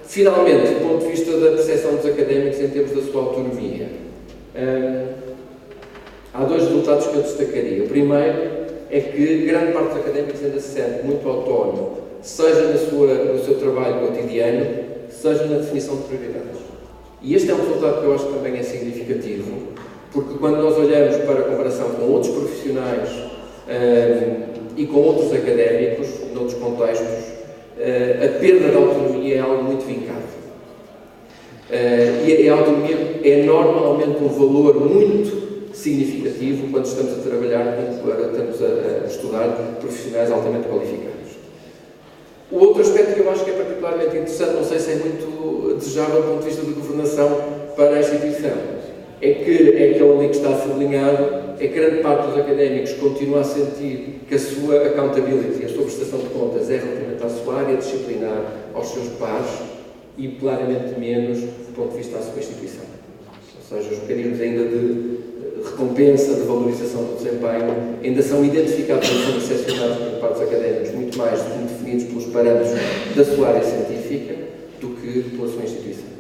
Finalmente, do ponto de vista da percepção dos académicos em termos da sua autonomia, há dois resultados que eu destacaria. O primeiro é que grande parte dos académicos ainda se sente muito autónomo, seja no seu trabalho cotidiano, seja na definição de prioridades. E este é um resultado que eu acho que também é significativo, porque quando nós olhamos para a comparação com outros profissionais e com outros académicos, noutros contextos, a perda da autonomia é algo muito vincado. E a autonomia é normalmente um valor muito significativo quando estamos a trabalhar, quando estamos a estudar profissionais altamente qualificados. O outro aspecto que eu acho que é particularmente interessante, não sei se é muito desejável do ponto de vista de governação para a instituição, é aquele ali que está sublinhado, é que grande parte dos académicos continua a sentir que a sua accountability, a sua prestação de contas é relativamente à sua área disciplinar, aos seus pares, e claramente menos do ponto de vista da sua instituição. Ou seja, os mecanismos ainda de recompensa, de valorização do desempenho, ainda são identificados e são excepcionados por parte dos académicos, muito mais definidos pelos parâmetros da sua área científica do que pela sua instituição.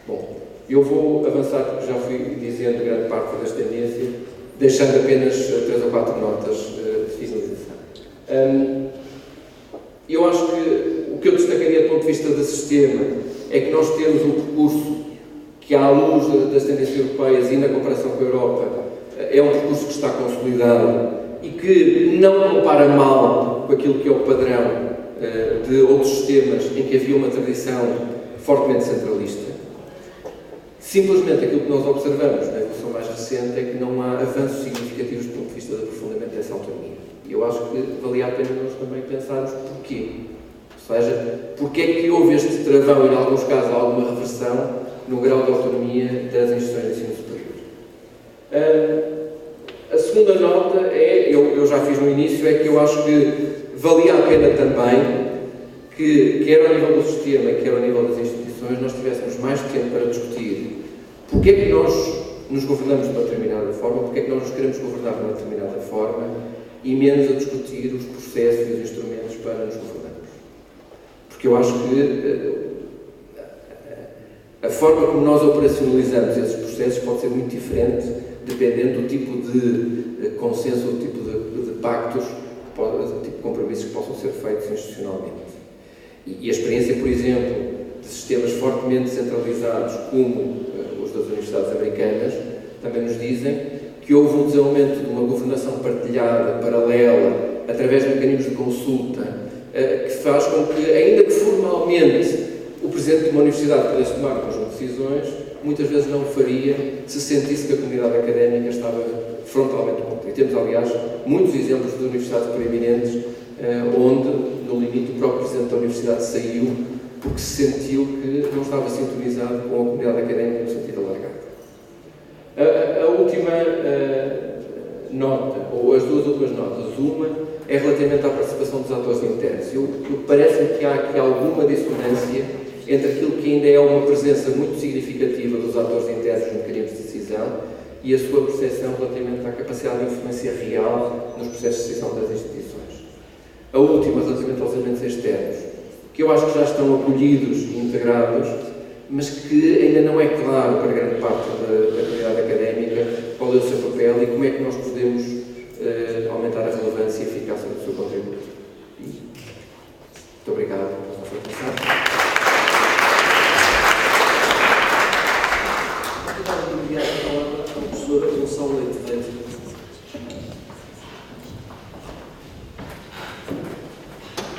Bom, eu vou avançar, porque já fui dizendo grande parte das tendências, deixando apenas 3 ou 4 notas de finalização. Eu acho que o que eu destacaria do ponto de vista do sistema é que nós temos um percurso que, à luz das tendências europeias e na comparação com a Europa, é um percurso que está consolidado e que não compara mal com aquilo que é o padrão de outros sistemas em que havia uma tradição fortemente centralista. Simplesmente aquilo que nós observamos na evolução mais recente é que não há avanços significativos do ponto de vista do aprofundamento dessa autonomia. E eu acho que valia a pena nós também pensarmos porquê. Ou seja, porquê é que houve este travão e, em alguns casos, alguma reversão no grau de autonomia das instituições de ensino superior. A segunda nota é, eu já fiz no início, é que eu acho que valia a pena também que, quer ao nível do sistema, quer ao nível das instituições, nós tivéssemos mais tempo para discutir porque é que nós nos governamos de uma determinada forma, porque é que nós nos queremos governar de uma determinada forma e menos a discutir os processos e os instrumentos para nos governarmos. Porque eu acho que a forma como nós operacionalizamos esses processos pode ser muito diferente dependendo do tipo de consenso, do tipo de pactos, do tipo de compromissos que possam ser feitos institucionalmente. E a experiência, por exemplo, de sistemas fortemente centralizados, como os das universidades americanas, também nos dizem que houve um desenvolvimento de uma governação partilhada, paralela, através de mecanismos de consulta, que faz com que, ainda que formalmente o presidente de uma universidade pudesse tomar um conjunto de decisões, muitas vezes não o faria se sentisse que a comunidade académica estava frontalmente contra. E temos, aliás, muitos exemplos de universidades proeminentes onde, no limite, o próprio presidente da universidade saiu porque se sentiu que não estava sintonizado com a comunidade académica no sentido alargado. A última nota, ou as duas últimas notas, uma é relativamente à participação dos atores internos. Parece-me que há aqui alguma dissonância entre aquilo que ainda é uma presença muito significativa dos atores internos nos mecanismos de decisão e a sua percepção relativamente à capacidade de influência real nos processos de decisão das instituições. A última, relativamente aos elementos externos, que eu acho que já estão acolhidos e integrados, mas que ainda não é claro para grande parte da comunidade académica qual é o seu papel e como é que nós podemos aumentar a relevância seu contributo. Muito obrigado pela sua atenção. Obrigado de enviar a palavra ao professor Gonçalo Leite Velho.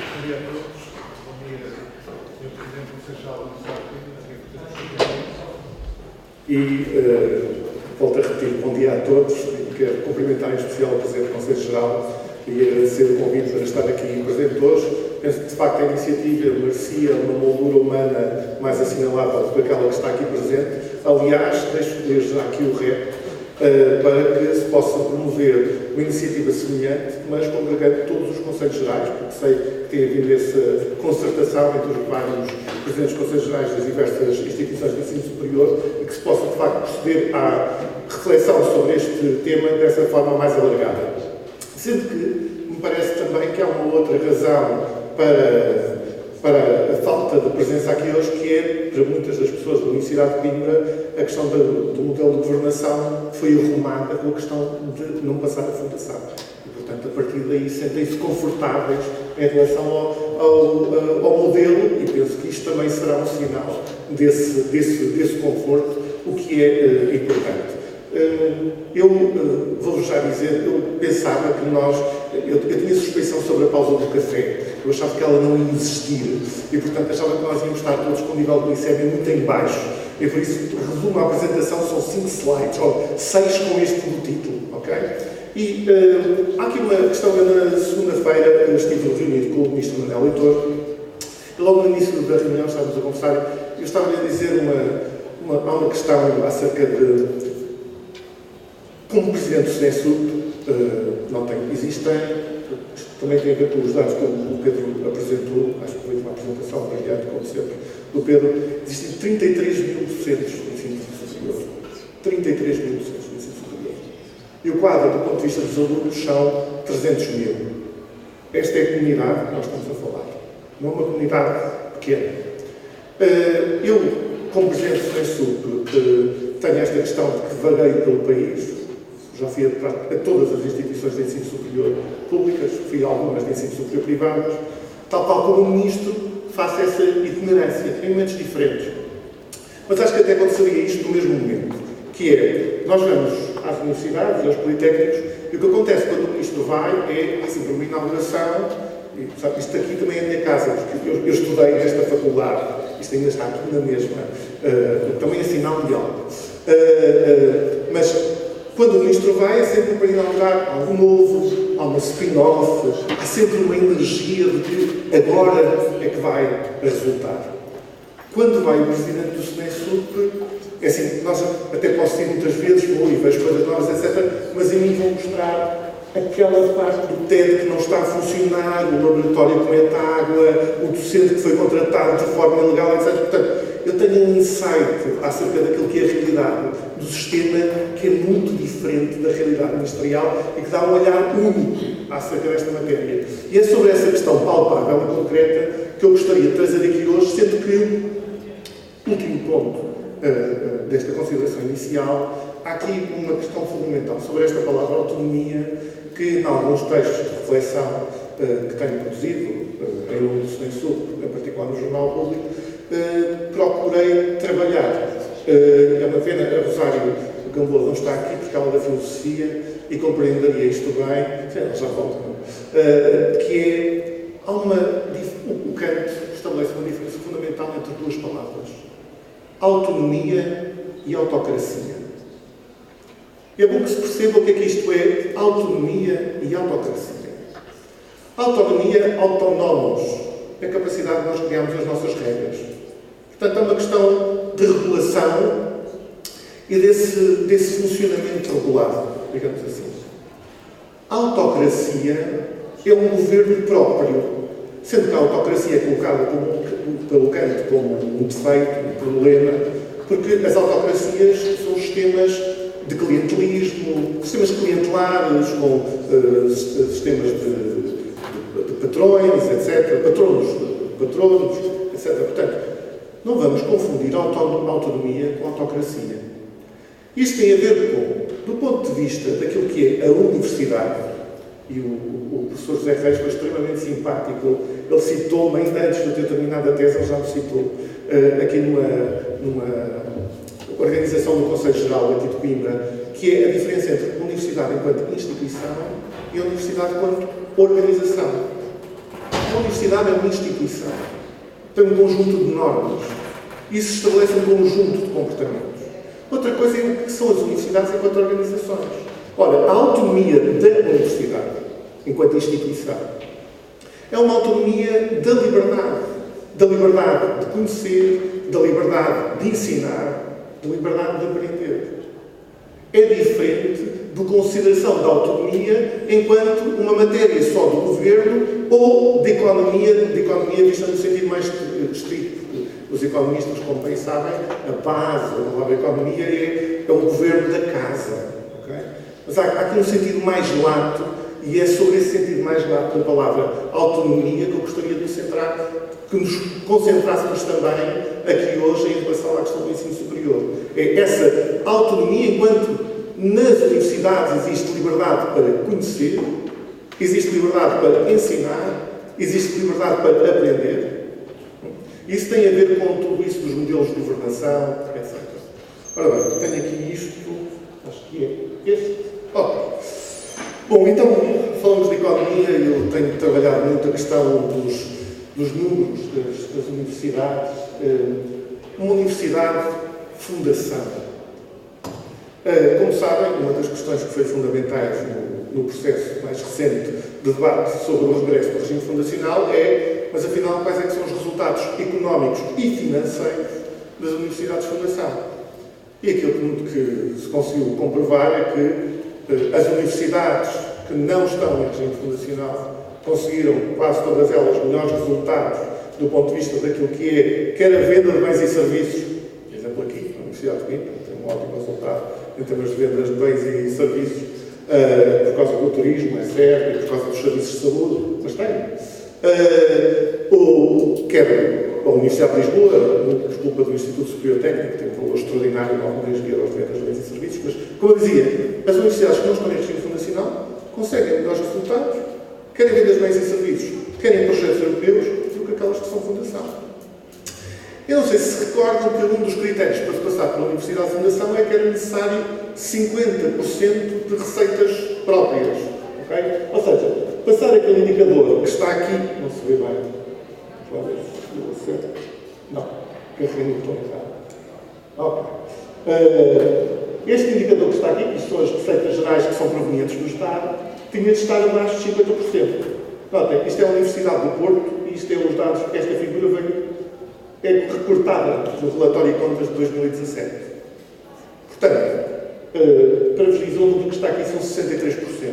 Bom dia a todos. Bom dia, Sr. Presidente do Conselho do E volto a repetir, bom dia a todos. Quero cumprimentar em especial o Presidente do Conselho Geral e agradecer o convite para estar aqui presente hoje. Penso que, de facto, a iniciativa merecia uma moldura humana mais assinalável do que aquela que está aqui presente. Aliás, deixo desde já aqui o rep para que se possa promover uma iniciativa semelhante, mas congregando todos os Conselhos Gerais, porque sei que tem havido essa concertação entre os vários Presidentes dos Conselhos Gerais das diversas instituições de ensino superior e que se possa, de facto, proceder à reflexão sobre este tema dessa forma mais alargada. Sendo que me parece também que há uma outra razão para a falta de presença aqui hoje, que é, para muitas das pessoas da Universidade de Coimbra, a questão do modelo de governação foi arrumada com a questão de não passar a fundação. E, portanto, a partir daí sentem-se confortáveis em relação ao modelo, e penso que isto também será um sinal desse conforto, o que é importante. Eu vou-vos já dizer, eu pensava que eu tinha suspeição sobre a pausa do café, eu achava que ela não ia existir e, portanto, achava que nós íamos estar todos com o nível de glicemia muito em baixo e, por isso, resumo a apresentação, são 5 slides, ou 6 com este do título, ok? E há aqui uma questão, eu na segunda-feira estive reunido com o Ministro Manuel Leitor e logo no início da reunião estávamos a conversar, eu estava-lhe a dizer há uma questão acerca de como Presidente do SNESUP, existem, também tem a ver com os dados que o Pedro apresentou, acho que foi uma apresentação brilhante, como sempre, do Pedro, existem 33 mil docentes no ensino superior. 33 mil docentes no ensino superior. E o quadro, do ponto de vista dos alunos, são 300 mil. Esta é a comunidade que nós estamos a falar. Não é uma comunidade pequena. Eu, como Presidente do SNESUP, tenho esta questão de que vagueio pelo país. Já fui a todas as instituições de ensino superior públicas, fui a algumas de ensino superior privadas, tal qual como o Ministro, faço essa itinerância em momentos diferentes. Mas acho que até aconteceria isto no mesmo momento, que é, nós vamos às universidades e aos politécnicos, e o que acontece quando o Ministro vai é, há sempre uma inauguração, e sabe, isto aqui também é a minha casa, porque eu estudei nesta faculdade, isto ainda está aqui na mesma, também assinal de algo. Mas quando o Ministro vai, é sempre para inaugurar algo novo, há uma spin-off, há sempre uma energia de que agora é que vai resultar. Quando vai o Presidente do SNESUP, é assim, nós até posso ir muitas vezes, vou e vejo coisas novas, etc., mas a mim vão mostrar aquela parte do TED que não está a funcionar, o laboratório que mete água, o docente que foi contratado de forma ilegal, etc. Portanto, eu tenho um insight acerca daquilo que é a realidade do sistema que é muito diferente da realidade ministerial e que dá um olhar único acerca desta matéria. E é sobre essa questão palpável e concreta que eu gostaria de trazer aqui hoje, sendo que, último ponto desta consideração inicial, há aqui uma questão fundamental sobre esta palavra autonomia, que, em alguns textos de reflexão que tenho produzido, em nome do SNESUP, em particular no Jornal Público, procurei trabalhar. É uma pena, a Rosário Gamboa não está aqui, porque ela é da filosofia e compreenderia isto bem, ela já volta, que é, o Kant estabelece uma diferença fundamental entre duas palavras: autonomia e autocracia. É bom que se perceba o que é que isto é, autonomia e autocracia. Autonomia, autónomos, é a capacidade de nós criarmos as nossas regras. Portanto, é uma questão de regulação e desse funcionamento regulado, digamos assim. A autocracia é um governo próprio, sendo que a autocracia é colocada pelo Kant como um defeito, um problema, porque as autocracias são sistemas de clientelismo, sistemas clientelares, com sistemas de patrões, etc., patronos, etc. Portanto, não vamos confundir autonomia com autocracia. Isto tem a ver com, do ponto de vista daquilo que é a universidade, E o professor José Reis foi extremamente simpático. Ele citou-me, ainda antes de eu ter terminado a tese, ele já me citou, aqui numa organização do Conselho Geral aqui de Coimbra, que é a diferença entre a universidade enquanto instituição e a universidade enquanto organização. A universidade é uma instituição. Tem um conjunto de normas. Isso estabelece um conjunto de comportamentos. Outra coisa é o que são as universidades enquanto organizações. Ora, a autonomia da universidade, enquanto instituição, é uma autonomia da liberdade. Da liberdade de conhecer, da liberdade de ensinar, da liberdade de aprender. É diferente de consideração da autonomia enquanto uma matéria só do governo ou de economia vista no sentido mais estrito. Os economistas, como bem sabem, a base da palavra economia é o governo da casa. Okay? Mas há aqui um sentido mais lato, e é sobre esse sentido mais lato da palavra autonomia que eu gostaria de centrar, que nos concentrássemos também aqui hoje em relação à questão do ensino superior. É essa autonomia enquanto nas universidades existe liberdade para conhecer, existe liberdade para ensinar, existe liberdade para aprender. Isso tem a ver com tudo isso dos modelos de governação, etc. Ora bem, eu tenho aqui isto, acho que é este. Ok. Bom, então, falamos de economia e eu tenho trabalhado muito a questão dos números das universidades. Uma universidade fundação. Como sabem, uma das questões que foi fundamentais no processo mais recente de debate sobre o regresso do regime fundacional é, mas afinal, quais é que são os resultados económicos e financeiros das universidades de fundação? E aquilo que se conseguiu comprovar é que as universidades que não estão em regime fundacional conseguiram, quase todas elas, melhores resultados do ponto de vista daquilo que é, quer a venda de bens e serviços, por exemplo aqui, a Universidade de Coimbra tem um ótimo resultado em termos de vendas de bens e serviços, por causa do turismo, é certo, e por causa dos serviços de saúde, mas tem. Quer a Universidade de Lisboa, por culpa do Instituto Superior Técnico, que tem um valor extraordinário, 9 milhões de euros de vendas de bens e serviços, mas, como eu dizia, as universidades que não estão em regime fundacional conseguem melhores resultados, querem vendas de bens e serviços, querem projetos europeus, do que aquelas que são fundação. Eu não sei se recordam que um dos critérios para se passar pela Universidade de Fundação é que era necessário 50% de receitas próprias. Okay? Ou seja, passar aquele indicador que está aqui, não se vê bem. Vamos ver se deu certo. Não, carreguei no botão errado. Ok. Este indicador que está aqui, que são as receitas gerais que são provenientes do Estado, tinha de estar abaixo de 50%. Notem, isto é a Universidade do Porto e isto é os dados, esta figura é recortada do relatório de contas de 2017. Portanto, para vos dizer, o número que está aqui são 63%.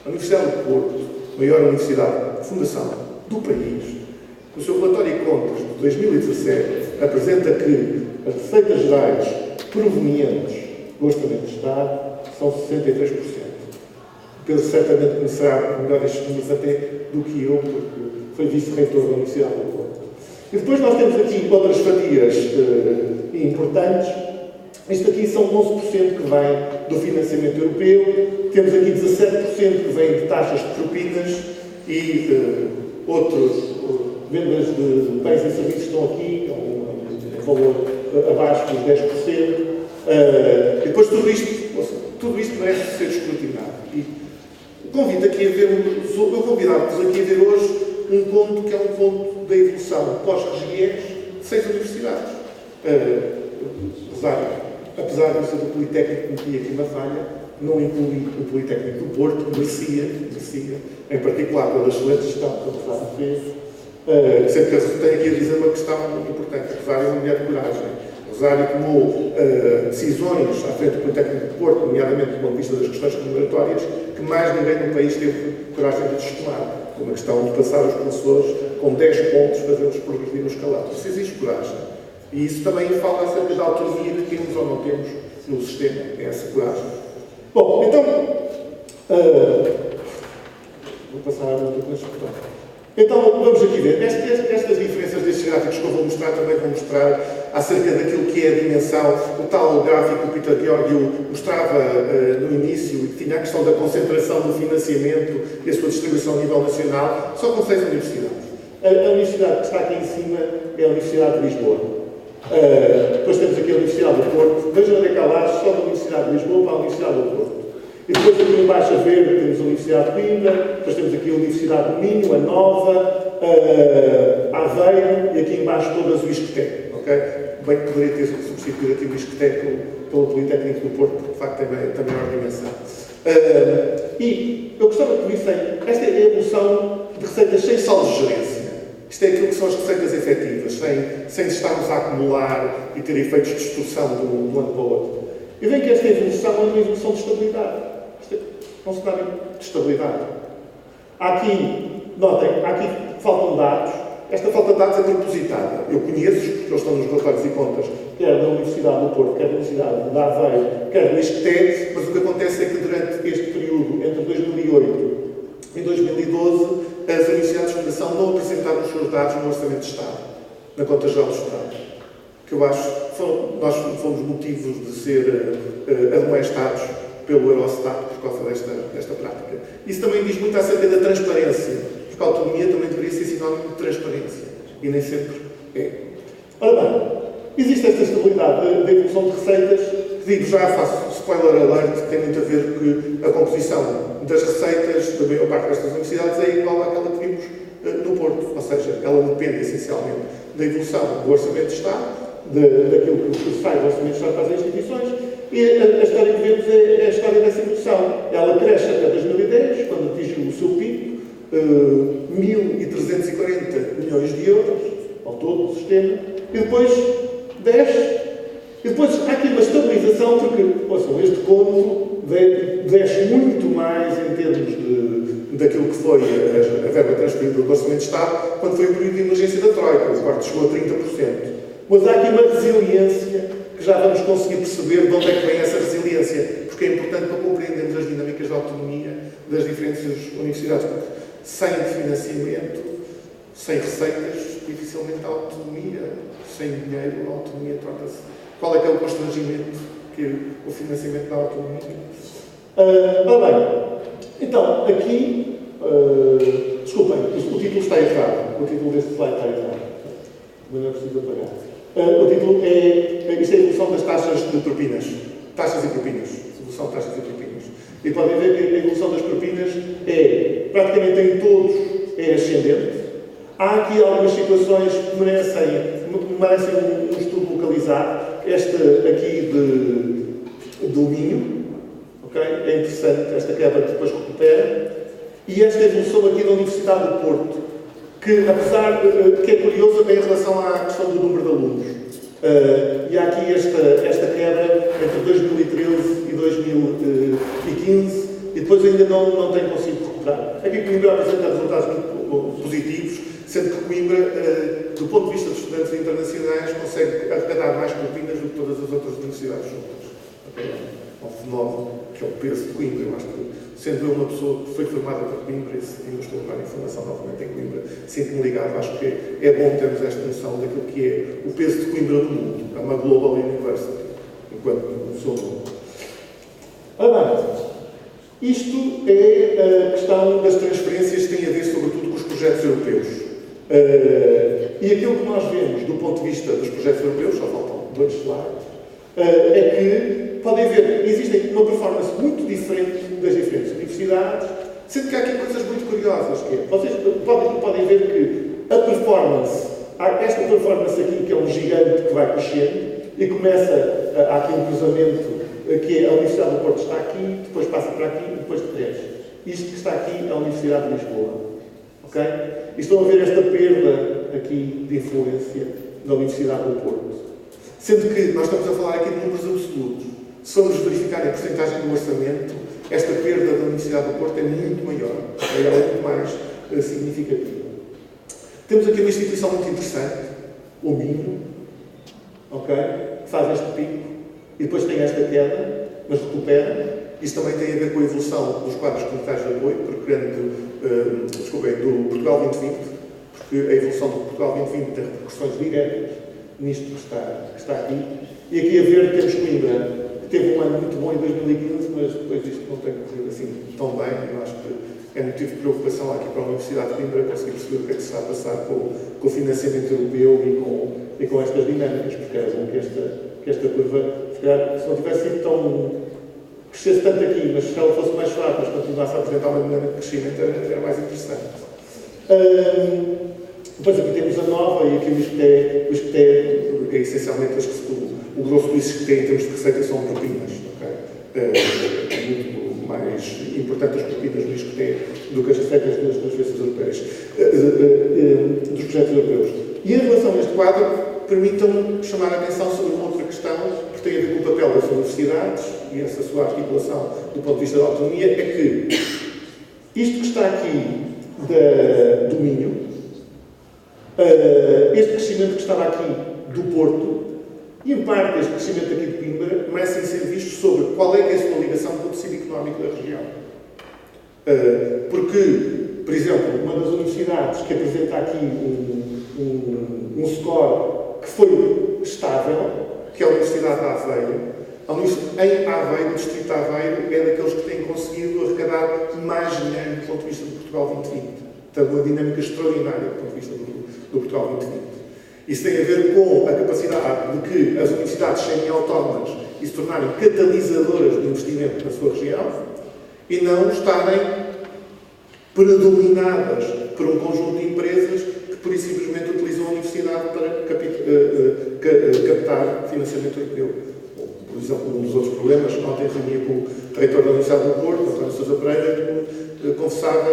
A Universidade do Porto, maior universidade de fundação do país, no seu relatório de contas de 2017, apresenta que as receitas gerais provenientes do Orçamento de Estado são 63%. Pedro certamente conhecerá melhor estes números até do que eu, porque foi vice-reitor da Universidade do Porto. E depois nós temos aqui outras fatias importantes. Isto aqui são 11% que vem do financiamento europeu, temos aqui 17% que vem de taxas de propinas e outros vendas de bens e serviços estão aqui, um valor abaixo dos 10%. E depois tudo isto merece ser escrutinado. E convido aqui a ver, eu convidava-vos aqui a ver hoje um ponto que é um ponto da evolução pós-RGEs de 6 universidades. Apesar de ser do Politécnico que cometia aqui uma falha, não inclui o Politécnico do Porto, merecia, em particular pela excelente gestão que o Rosário fez. Sempre que eu tenho aqui a dizer uma questão muito importante. O Rosário é uma mulher de coragem. O Rosário tomou decisões à frente do Politécnico do Porto, nomeadamente do ponto de vista das questões remuneratórias, que mais ninguém no país teve coragem de lhes tomar. Como a questão de passar os professores com 10 pontos, fazê-los progredir no escalado. Isso exige coragem. E isso também fala acerca da autonomia que temos ou não temos no sistema. É essa coragem. Bom, então, vou passar a outra coisa. Então, vamos aqui ver. Estas diferenças destes gráficos que eu vou mostrar também vou mostrar acerca daquilo que é a dimensão. O tal gráfico que o Peter Georgiou mostrava no início, que tinha a questão da concentração do financiamento e a sua distribuição a nível nacional, só com 6 universidades. A universidade que está aqui em cima é a Universidade de Lisboa. Depois temos aqui a Universidade do Porto. Vejam onde é que há lá, só da Universidade de Lisboa para a Universidade do Porto. E depois aqui embaixo a ver temos a Universidade de Coimbra, depois temos aqui a Universidade do Minho, a Nova, a Aveiro e aqui embaixo todas o ISCTEC, ok? Bem que poderia ter substituído aqui o ISCTEC pelo Politécnico do Porto, porque de facto tem maior dimensão. E eu gostava que vissem, esta é a evolução de receitas sem saldos de gerência. Isto é aquilo que são as receitas efetivas, sem estarmos a acumular e ter efeitos de distorção de um ano para o outro. E veem que esta evolução é uma evolução de estabilidade. É um cenário de estabilidade. Há aqui, notem, faltam dados. Esta falta de dados é propositada. Eu conheço, porque eles estão nos relatórios e contas, quer da Universidade do Porto, quer da Universidade de Aveiro, quer do ISCTE, mas o que acontece é que durante este período, entre 2008 e 2012, as universidades de fundação não apresentaram os seus dados no Orçamento de Estado, na Conta Geral do Estado. Que eu acho que nós fomos motivos de ser admoestados pelo Eurostat por causa desta prática. Isso também diz muito acerca da transparência, porque a autonomia também deveria ser sinónimo de transparência, e nem sempre é. Ora bem, existe esta estabilidade da evolução de receitas, que digo já, faço spoiler alert, que tem muito a ver com a composição das receitas da maior parte destas universidades é igual àquela que vimos no Porto, ou seja, ela depende essencialmente da evolução do Orçamento de Estado, daquilo que sai do Orçamento de Estado para as instituições, e a história que vemos é a história dessa evolução. Ela cresce até 2010, quando atingiu o seu pico, 1.340 milhões de euros, ao todo do sistema, e depois desce. E depois há aqui uma estabilização, porque, ouçam, este conto desce muito mais em termos daquilo que foi a verba transferida do Orçamento de Estado, quando foi o período de emergência da Troika, o quarto chegou a 30%. Mas há aqui uma resiliência que já vamos conseguir perceber de onde é que vem essa resiliência, porque é importante para compreendermos as dinâmicas de autonomia das diferentes universidades, porque sem financiamento, sem receitas, dificilmente há autonomia, sem dinheiro, a autonomia torna-se. Qual é que é o constrangimento que o financiamento dá à autonomia? Ora bem, então, aqui, desculpem, o título está errado, o título deste slide está errado, mas não é preciso apagar. O título isto é a evolução das taxas de propinas. Taxas e propinas. Evolução de taxas e propinas. E podem ver que a evolução das propinas praticamente em todos, é ascendente. Há aqui algumas situações que merecem um estudo localizado. Esta aqui do Minho, okay? É interessante, esta quebra que depois recupera. E esta evolução aqui da Universidade do Porto, que apesar que é curioso em relação à questão do número de alunos. E há aqui esta quebra entre 2013 e 2015 e depois ainda não tem conseguido recuperar. Aqui Coimbra apresenta resultados muito positivos, sendo que Coimbra, do ponto de vista dos estudantes internacionais, consegue arrecadar mais propinas do que todas as outras universidades juntas. Okay? É um fenómeno que é o peso de Coimbra. Eu acho que, sendo eu uma pessoa que foi formada por Coimbra e não estou a dar informação novamente em Coimbra, sinto-me ligado. Acho que é bom termos esta noção daquilo que é o peso de Coimbra no mundo. É uma Global University, enquanto sou novo. Ora bem, isto é a questão das transferências que tem a ver, sobretudo, com os projetos europeus. E aquilo que nós vemos do ponto de vista dos projetos europeus, só faltam 2 slides, é que, podem ver, existe uma performance muito diferente das diferentes universidades, sendo que há aqui coisas muito curiosas, que é, vocês podem ver que a performance, há esta performance aqui, que é um gigante que vai crescendo, e começa, há aqui um cruzamento, que a Universidade do Porto está aqui, depois passa para aqui, e depois cresce. Isto que está aqui é a Universidade de Lisboa. Ok? E estão a ver esta perda aqui de influência da Universidade do Porto. Sendo que nós estamos a falar aqui de números absolutos. Se formos verificar a porcentagem do orçamento, esta perda da Universidade do Porto é muito maior. É muito mais significativa. Temos aqui uma instituição muito interessante, o Minho, ok? Que faz este pico e depois tem esta queda, mas recupera. Isso também tem a ver com a evolução dos quadros comunitários de apoio, do Portugal 2020, porque a evolução do Portugal 2020 tem repercussões diretas nisto que está aqui. E aqui a ver temos Coimbra, que teve um ano muito bom em 2015, mas depois isto não tem corrido assim tão bem. Eu acho que é motivo de preocupação aqui para a Universidade de Coimbra conseguir perceber o que é que se está a passar com o financiamento europeu e com estas dinâmicas, porque era bom que esta curva, se não tivesse sido tão... crescesse tanto aqui, mas se ela fosse mais fraca, mas continuasse a apresentar uma dinâmica de crescimento, era mais interessante. Depois aqui temos a nova, e aqui o ISCTE é essencialmente o grosso do ISCTE em termos de receita são propinas. Okay? É muito mais importante as propinas do ISCTE do que as receitas das transferências europeias, dos projetos europeus. E em relação a este quadro, permitam-me chamar a atenção sobre uma outra questão que tem a ver com o papel das universidades e essa sua articulação do ponto de vista da autonomia, é que isto que está aqui do Minho, este crescimento que estava aqui do Porto, e em parte este crescimento aqui de Coimbra, começa a ser visto sobre qual é que é a sua ligação com o tecido económico da região. Porque, por exemplo, uma das universidades que apresenta aqui um score que foi estável, que é a Universidade de Aveiro. Em Aveiro, o Distrito de Aveiro é daqueles que têm conseguido arrecadar mais dinheiro do ponto de vista do Portugal 2020. Portanto, uma dinâmica extraordinária do ponto de vista do Portugal 2020. Isso tem a ver com a capacidade de que as universidades serem autónomas e se tornarem catalisadoras de investimento na sua região e não estarem predominadas por um conjunto de empresas que, pura e simplesmente, utilizam a universidade para captar financiamento europeu. Por exemplo, um dos outros problemas, ontem reunia com o reitor da Universidade do Porto, António Sousa Pereira, que confessava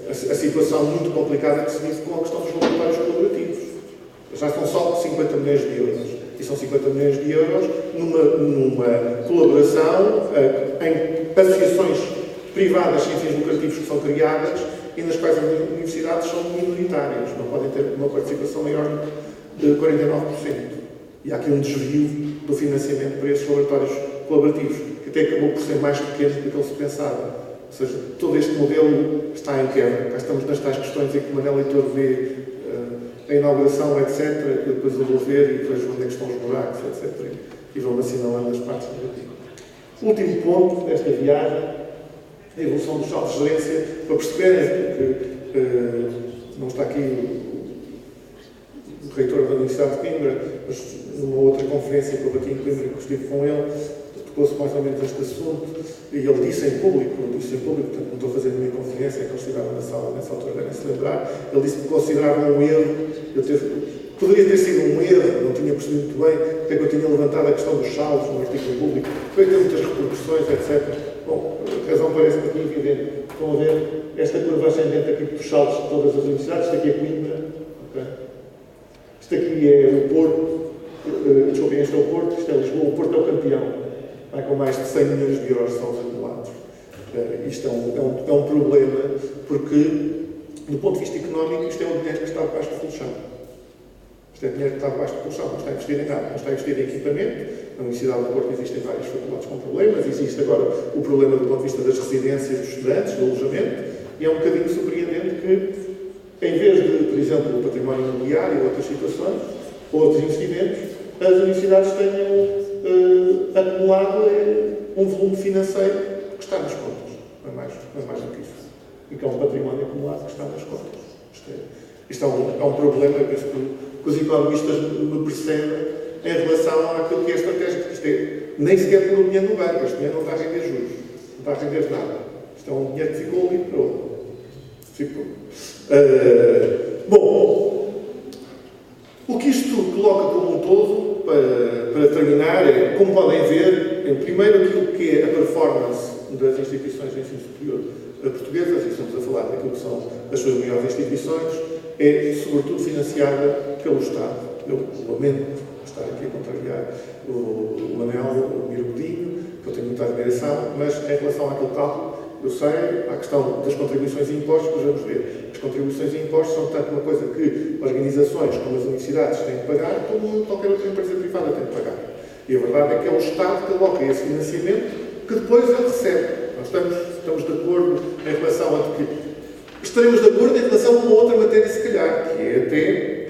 a situação muito complicada que se vive com a questão dos voluntários colaborativos. Já são só 50 milhões de euros. E são 50 milhões de euros numa colaboração em associações privadas sem fins lucrativos que são criadas e nas quais as universidades são minoritárias, não podem ter uma participação maior de 49%. E há aqui um desvio do financiamento para esses laboratórios colaborativos, que até acabou por ser mais pequeno do que ele se pensava. Ou seja, todo este modelo está em quebra. Cá estamos nas tais questões em que o Manuel Leitor vê a inauguração, etc., e depois eu vou ver e vejo onde é que estão os buracos, etc., e vão assinalando as partes negativas. O último ponto desta viagem, a evolução dos saltos de gerência, para perceberem que não está aqui o reitor da Universidade de Coimbra, mas numa outra conferência que eu bati em Coimbra, que estive com ele, tocou-se mais ou menos este assunto, e ele disse em público, portanto não estou a fazer nenhuma conferência, é que eles estiveram na sala nessa altura, devem se lembrar, ele disse que considerava um erro, poderia ter sido um erro, não tinha percebido muito bem, porque é que eu tinha levantado a questão dos saldos no artigo público, foi ter muitas repercussões, etc. Bom, a razão parece-me aqui evidente. Estão a ver esta curva ascendente aqui dos saldos de todas as universidades, isto aqui é Coimbra, okay? Isto aqui é o Porto, desculpem, este é o Porto, isto é Lisboa, o Porto é o campeão. Vai com mais de 100 milhões de euros são acumulados. Isto é um problema, porque, do ponto de vista económico, isto é um dinheiro que está debaixo do colchão. Isto é dinheiro que está debaixo do colchão, não está investido em nada, não está investido em equipamento. Na Universidade do Porto existem várias faculdades com problemas, existe agora o problema do ponto de vista das residências dos estudantes, do alojamento, e é um bocadinho surpreendente que, em vez de, por exemplo, o património imobiliário ou outras situações, ou outros investimentos, as universidades tenham acumulado um volume financeiro que está nas contas. Não é mais do que isso. E que é um património acumulado que está nas contas. Isto é um problema, eu penso que os economistas me percebem em relação àquilo que é estratégico. Isto nem sequer pelo dinheiro no banco. Este dinheiro não está a render juros. Não está a render nada. Isto é um dinheiro que ficou ali para outro. Bom, o que isto coloca como um todo, para terminar, é, como podem ver, primeiro aquilo que é a performance das instituições de ensino superior portuguesas, e estamos a falar daquilo que são as suas maiores instituições, é sobretudo financiada pelo Estado. Eu lamento estar aqui a contrariar o Manuel Mirgodinho, que eu tenho muita admiração, mas em relação àquele cálculo, eu sei, a questão das contribuições e impostos, que vamos ver. As contribuições e impostos são tanto uma coisa que organizações como as universidades têm de pagar, como qualquer outra empresa privada tem de pagar. E a verdade é que é o Estado que coloca esse financiamento que depois ele recebe. Nós estamos de acordo em relação a que estaremos de acordo em relação a uma outra matéria, se calhar, que é até,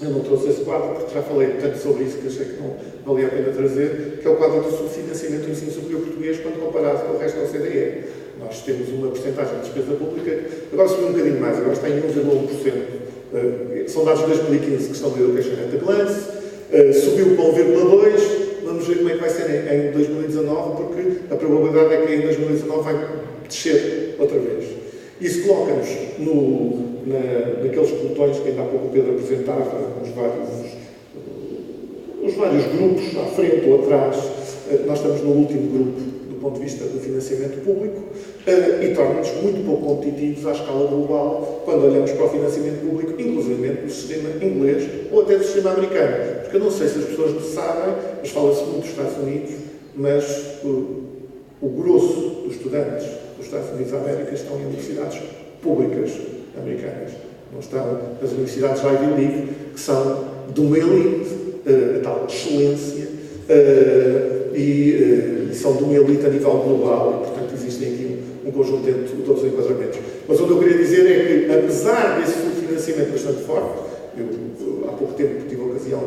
eu não trouxe esse quadro porque já falei tanto sobre isso que achei que não valia a pena trazer, que é o quadro do subfinanciamento do ensino superior português quando comparado com o resto da OCDE. Nós temos uma porcentagem de despesa pública, agora subiu um bocadinho mais, agora está em 1,1%. São dados de 2015 que estão no Education at a Glance, subiu para 1,2%. Vamos ver como é que vai ser em 2019, porque a probabilidade é que em 2019 vai descer outra vez. Isso coloca-nos naqueles pelotões que ainda há pouco o Pedro apresentava, os vários grupos, à frente ou atrás. Nós estamos no último grupo do ponto de vista do financiamento público e torna-nos muito pouco competitivos à escala global quando olhamos para o financiamento público, inclusive no sistema inglês ou até do sistema americano. Porque eu não sei se as pessoas sabem, mas fala-se muito dos Estados Unidos, mas o grosso dos estudantes dos Estados Unidos da América estão em universidades públicas americanas. Não estão nas universidades Ivy League, que são de uma elite, a tal excelência, e são de uma elite a nível global, e, portanto, existem aqui um conjunto de todos os enquadramentos. Mas o que eu queria dizer é que, apesar desse financiamento bastante forte, eu há pouco tempo tive a ocasião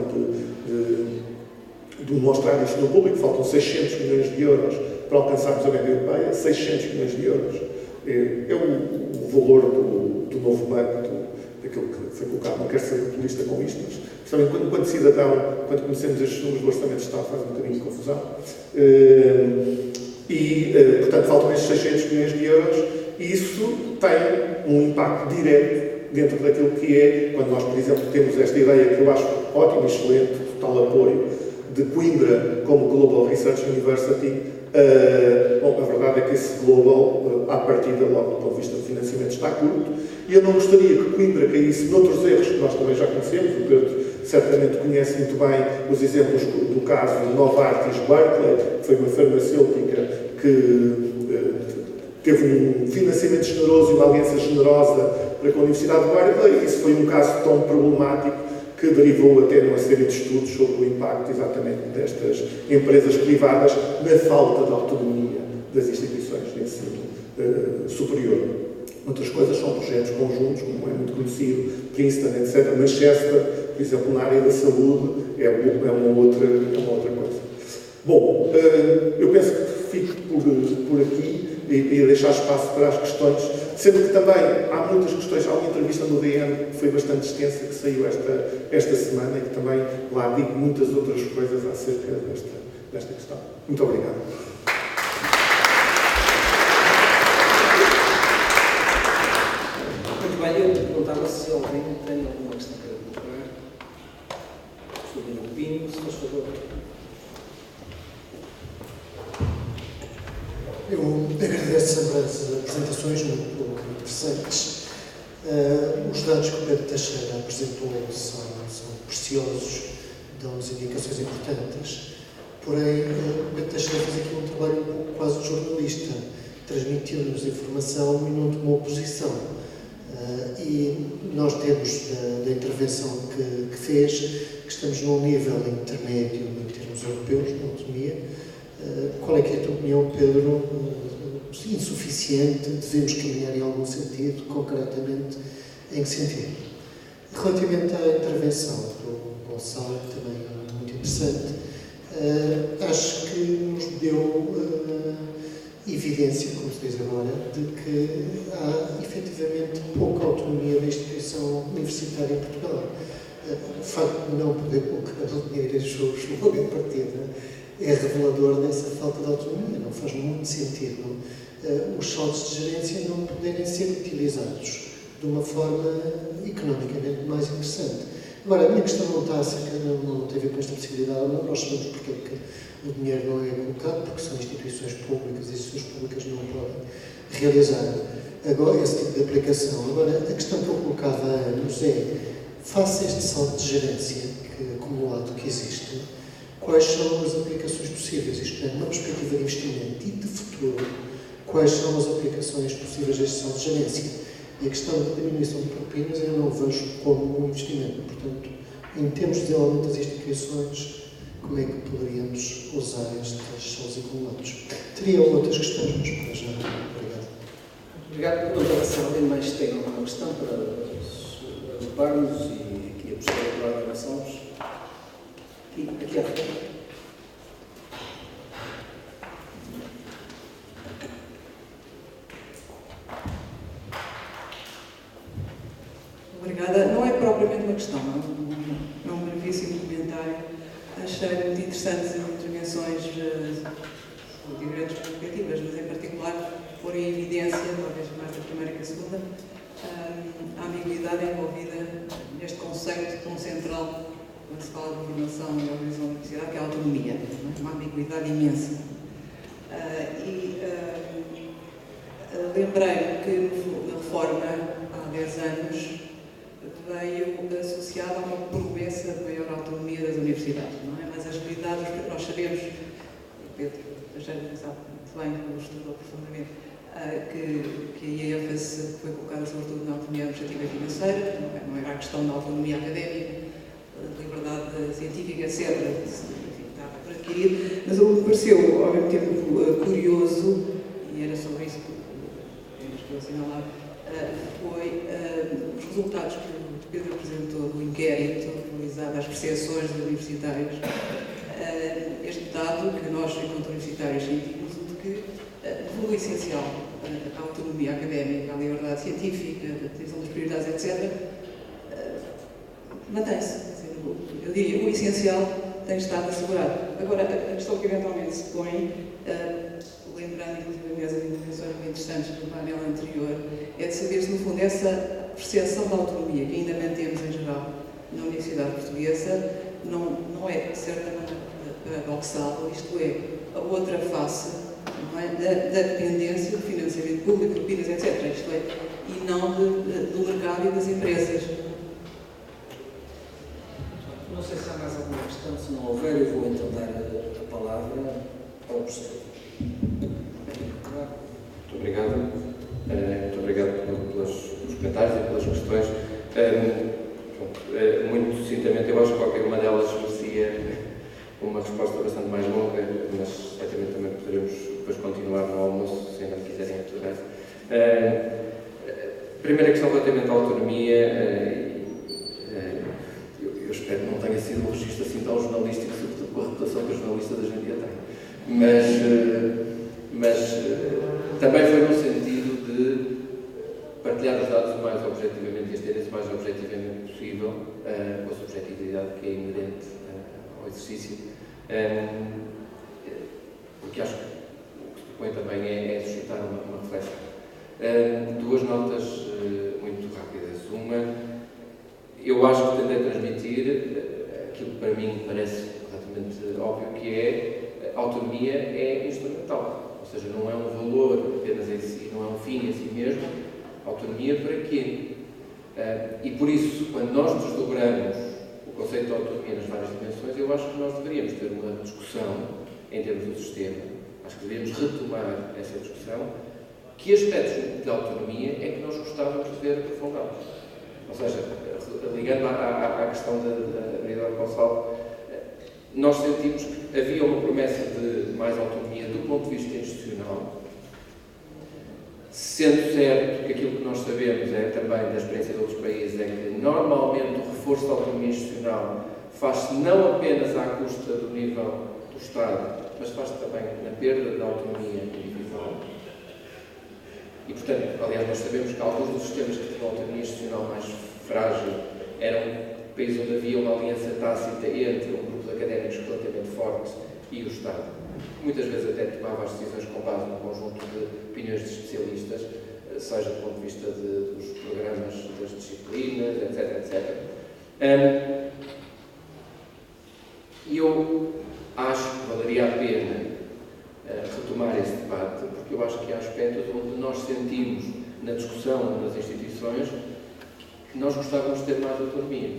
de mostrar isto no público, faltam 600 milhões de euros para alcançarmos a média europeia, 600 milhões de euros. É o valor do novo banco, daquilo que foi colocado. Não quero ser populista com isto, mas principalmente quando cidadão, quando conhecemos estes números do Orçamento de Estado, faz um bocadinho de confusão. Portanto, faltam estes 600 milhões de euros e isso tem um impacto direto dentro daquilo que é, quando nós, por exemplo, temos esta ideia que eu acho ótima e excelente, total apoio, de Coimbra como Global Research University. Bom, a verdade é que esse global, à partida, logo do ponto de vista do financiamento, está curto, e eu não gostaria que Coimbra caísse noutros erros que nós também já conhecemos. O Pedro certamente conhece muito bem os exemplos do caso de Novartis Berkeley, que foi uma farmacêutica que teve um financiamento generoso e uma aliança generosa para com a Universidade de Berkeley, e isso foi um caso tão problemático que derivou até numa série de estudos sobre o impacto exatamente destas empresas privadas na falta de autonomia das instituições de ensino superior. Outras coisas são projetos conjuntos, como é muito conhecido, Princeton, etc. Manchester, por exemplo, na área da saúde, é uma outra coisa. Bom, eu penso que fico por aqui e deixar espaço para as questões, sendo que também há muitas questões. Há uma entrevista no DN que foi bastante extensa, que saiu esta semana, e que também lá digo muitas outras coisas acerca desta questão. Muito obrigado. Muito bem, eu perguntava se alguém tem alguma questão para colocar. Sobre o Pinho, se faz favor. Eu agradeço sempre as apresentações muito interessantes. Os dados que o Pedro Teixeira apresentou são preciosos, dão-nos indicações importantes, porém o Pedro Teixeira fez aqui um trabalho um pouco quase de jornalista, transmitiu-nos informação e não tomou posição. E nós temos da intervenção que fez, que estamos num nível intermédio em termos europeus, na autonomia. Qual é que é a tua opinião, Pedro? Insuficiente? Devemos caminhar em algum sentido? Concretamente, em que sentido? Relativamente à intervenção do Gonçalo, também muito interessante, acho que nos deu evidência, como se diz agora, de que há efetivamente pouca autonomia da instituição universitária em Portugal. O facto de não poder colocar o dinheiro em juros logo em partida é revelador dessa falta de autonomia. Não faz muito sentido os saldos de gerência não poderem ser utilizados de uma forma economicamente mais interessante. Agora, a minha questão não está acerca, não tem a ver com esta possibilidade, não. Nós sabemos porque é que o dinheiro não é colocado, porque são instituições públicas e instituições públicas não podem realizar agora esse tipo de aplicação. Agora, a questão que eu colocava há anos é, face a este saldo de gerência acumulado que existe, quais são as aplicações possíveis, isto é, numa perspectiva de investimento e de futuro, quais são as aplicações possíveis deste saldo de gerência? E a questão da diminuição de propinas eu não vejo como um investimento. Portanto, em termos de desenvolvimento das instituições, como é que poderíamos usar estes sons acumulados. Teriam outras questões, mas para já, obrigado. Obrigado. Não sei se alguém mais tem alguma questão para agruparmos e aqui a posterior para avançarmos. Aqui à frente. Obrigada. Não é propriamente uma questão, é um brevíssimo comentário. Achei muito interessantes as intervenções de diferentes perspectivas, mas em particular pôr em evidência, talvez mais da primeira que a segunda, a ambiguidade envolvida neste conceito tão central quando se fala de formação e organização da universidade, que é a autonomia. Uma ambiguidade imensa. Lembrei-me que na reforma, há 10 anos, veio associada a uma promessa de maior autonomia das universidades, não é? Mas as habilidades que nós sabemos, Pedro já sabe muito bem, como estudou profundamente, que a ênfase foi colocada sobretudo na autonomia administrativa e financeira, não era a questão da autonomia académica, liberdade científica, etc., enfim, estava por adquirir, mas o que me pareceu, ao mesmo tempo, curioso, e era sobre isso que eu assinalava, foi os resultados que o Pedro apresentou do inquérito realizado às percepções dos universitários. Este dado que nós, enquanto universitários, sentimos de que o essencial, a autonomia académica, a liberdade científica, a definição das prioridades, etc., mantém-se. Eu diria, o essencial tem estado assegurado. Agora, a questão que eventualmente se põe, lembrando inclusive as intervenções muito interessantes do painel anterior, é de saber se, no fundo, essa percepção da autonomia que ainda mantemos em geral na Universidade Portuguesa não é, de certa maneira, paradoxal, isto é, a outra face, não é, da dependência do financiamento público, de PIBs, etc., isto é, e não do mercado e das empresas. Não sei se há mais alguma questão. Se não houver, eu vou então dar a palavra ao professor. Muito obrigado. Muito obrigado pelos comentários e pelas questões. Muito sucintamente, eu acho que qualquer uma delas merecia uma resposta bastante mais longa, mas certamente também poderemos depois continuar no almoço, se ainda quiserem aturar. Primeira questão relativamente à autonomia. Eu espero que não tenha sido um registro assim tão jornalístico, sobretudo com a reputação que os jornalistas hoje em dia têm. Mas também foi no sentido de partilhar os dados o mais objetivamente e estender-se o mais objetivamente possível, com a subjetividade que é inerente ao exercício, porque acho que o que se propõe também é suscitar uma reflexão. Duas notas muito rápidas. Uma, eu acho que tentei transmitir aquilo que para mim parece completamente óbvio, que é a autonomia é instrumental, ou seja, não é um valor apenas em si, não é um fim em si mesmo. Autonomia para quê? E por isso, quando nós desdobramos o conceito de autonomia nas várias dimensões, eu acho que nós deveríamos ter uma discussão em termos do sistema, acho que deveríamos retomar essa discussão, que aspectos de autonomia é que nós gostávamos de ver aprofundados. Ou seja, ligando à questão da Maria Gonçalo, nós sentimos que havia uma promessa de mais autonomia do ponto de vista institucional, sendo certo que aquilo que nós sabemos é também da experiência de outros países, é que normalmente o reforço da autonomia institucional faz-se não apenas à custa do nível do Estado, mas faz-se também na perda da autonomia individual. E, portanto, aliás, nós sabemos que alguns dos sistemas que tinham autonomia institucional mais frágil eram países onde havia uma aliança tácita entre um grupo de académicos relativamente forte e o Estado. Muitas vezes até tomava as decisões com base num conjunto de opiniões de especialistas, seja do ponto de vista dos programas, das disciplinas, etc. E eu acho que valeria a pena retomar esse debate, porque eu acho que há aspectos onde nós sentimos, na discussão nas instituições, que nós gostávamos de ter mais autonomia.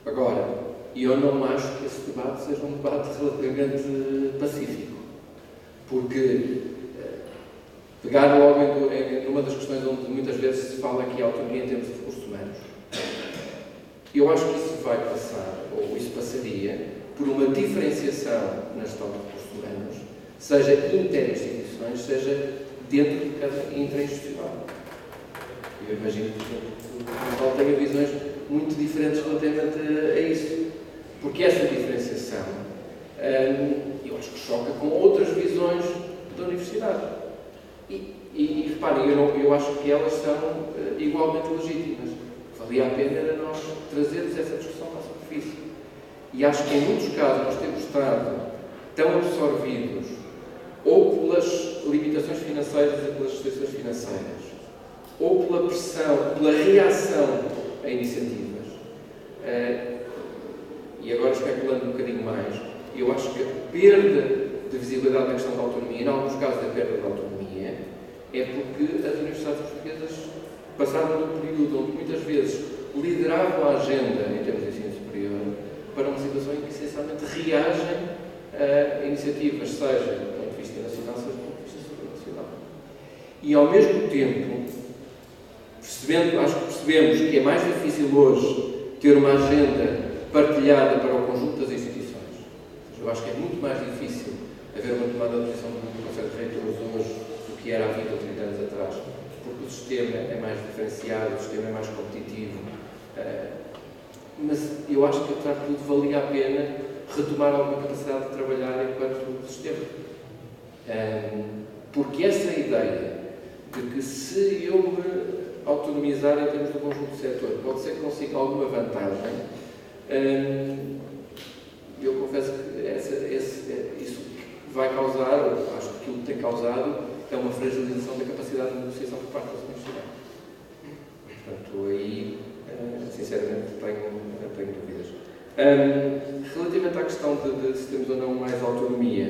Agora, eu não acho que esse debate seja um debate relativamente pacífico, porque pegar logo numa das questões onde muitas vezes se fala aqui a autonomia em termos de recursos humanos, eu acho que isso vai passar, ou isso passaria, por uma diferenciação na gestão de recursos humanos, seja interinstituições, seja dentro de cada intra-institucional. Eu imagino que o Paulo tenha visões muito diferentes relativamente a isso. Porque essa diferenciação, eu acho que choca com outras visões da universidade. E reparem, eu acho que elas são igualmente legítimas. Valia a pena era nós trazermos essa discussão à superfície. E acho que em muitos casos nós temos estado tão absorvidos ou pelas limitações financeiras e pelas restrições financeiras, ou pela pressão, pela reação a iniciativas. E agora especulando um bocadinho mais, eu acho que a perda de visibilidade na questão da autonomia, em alguns casos a perda da autonomia, é porque as universidades portuguesas passaram de um período onde muitas vezes lideravam a agenda em termos de ensino superior para uma situação em que essencialmente reagem a iniciativas, seja do ponto de vista nacional, seja do ponto de vista supranacional. E ao mesmo tempo, acho que percebemos que é mais difícil hoje ter uma agenda partilhada para o conjunto das instituições. Ou seja, eu acho que é muito mais difícil haver uma tomada de posição do Conselho de Reitores hoje do que era há 20 ou 30 anos atrás, porque o sistema é mais diferenciado, o sistema é mais competitivo. Mas eu acho que, apesar de tudo, valia a pena retomar alguma capacidade de trabalhar enquanto sistema. Porque essa ideia de que se eu me autonomizar em termos do conjunto do setor, pode ser que consiga alguma vantagem, eu confesso que isso vai causar, ou acho que aquilo que tem causado, é uma fragilização da capacidade de negociação por parte das universidades. Portanto, aí, sinceramente, tenho dúvidas. Relativamente à questão de se temos ou não mais autonomia,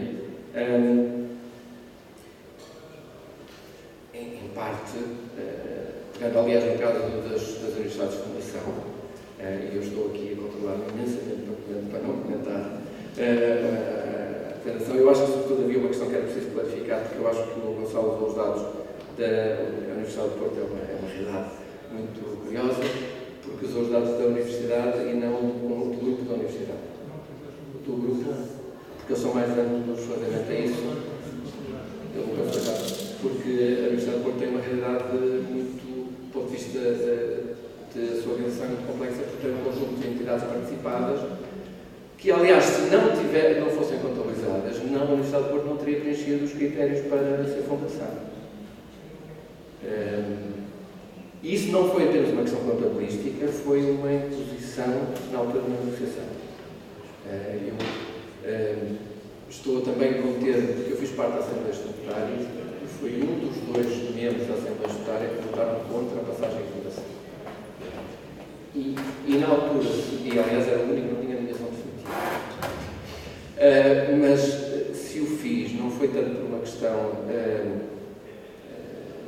em parte, pegando aliás no caso das universidades de formação, e eu estou aqui a controlar-me imensamente para não comentar a declaração. Eu acho que, sobretudo, havia uma questão que era preciso clarificar, porque eu acho que o Gonçalo usou os dados da Universidade de Porto, é uma realidade muito curiosa, porque usou os dados da Universidade e não do grupo da Universidade. Do grupo, porque eles são mais amplos relativamente a isso. Eu nunca fui errado, porque a Universidade de Porto tem uma realidade muito, do ponto de vista de sua organização muito complexa, porque tem um conjunto de entidades participadas que, aliás, se não fossem contabilizadas, a Universidade de Porto não teria preenchido os critérios para ser fundação. E isso não foi apenas uma questão contabilística, foi uma imposição na altura da negociação. Eu estou também a conter, porque eu fiz parte da Assembleia Estatutária e fui um dos dois membros da Assembleia Estatutária que votaram contra a passagem em fundação. E na altura, e aliás era o único que não tinha nomeação definitiva. Mas se o fiz, não foi tanto por uma questão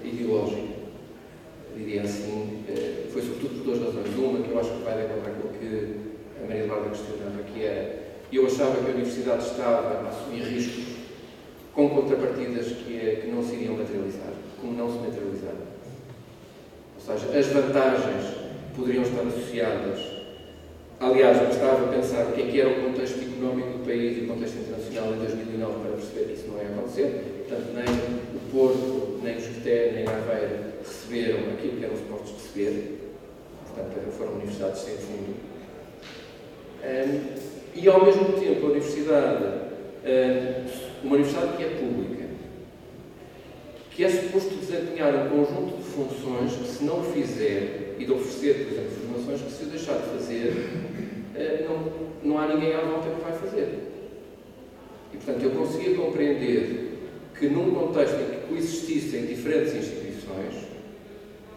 ideológica, diria assim, foi sobretudo por duas razões. Uma, que eu acho que vai de acordo com aquilo que a Maria Eduarda questionava, que é, eu achava que a Universidade estava a assumir riscos com contrapartidas que não se iriam materializar, como não se materializaram. Ou seja, as vantagens poderiam estar associadas. Aliás, eu estava a pensar o que era o contexto económico do país e o contexto internacional em 2009 para perceber que isso não ia acontecer. Portanto, nem o Porto, nem o Esqueté, nem a Aveiro receberam aquilo que eram supostos receber. Portanto, foram universidades sem fundo. E, ao mesmo tempo, a universidade, uma universidade que é pública, que é suposto desempenhar um conjunto de funções que, se não o fizer, e de oferecer, por exemplo, formações que, se o deixar de fazer, não há ninguém à volta que vai fazer. E, portanto, eu conseguia compreender que, num contexto em que coexistissem diferentes instituições,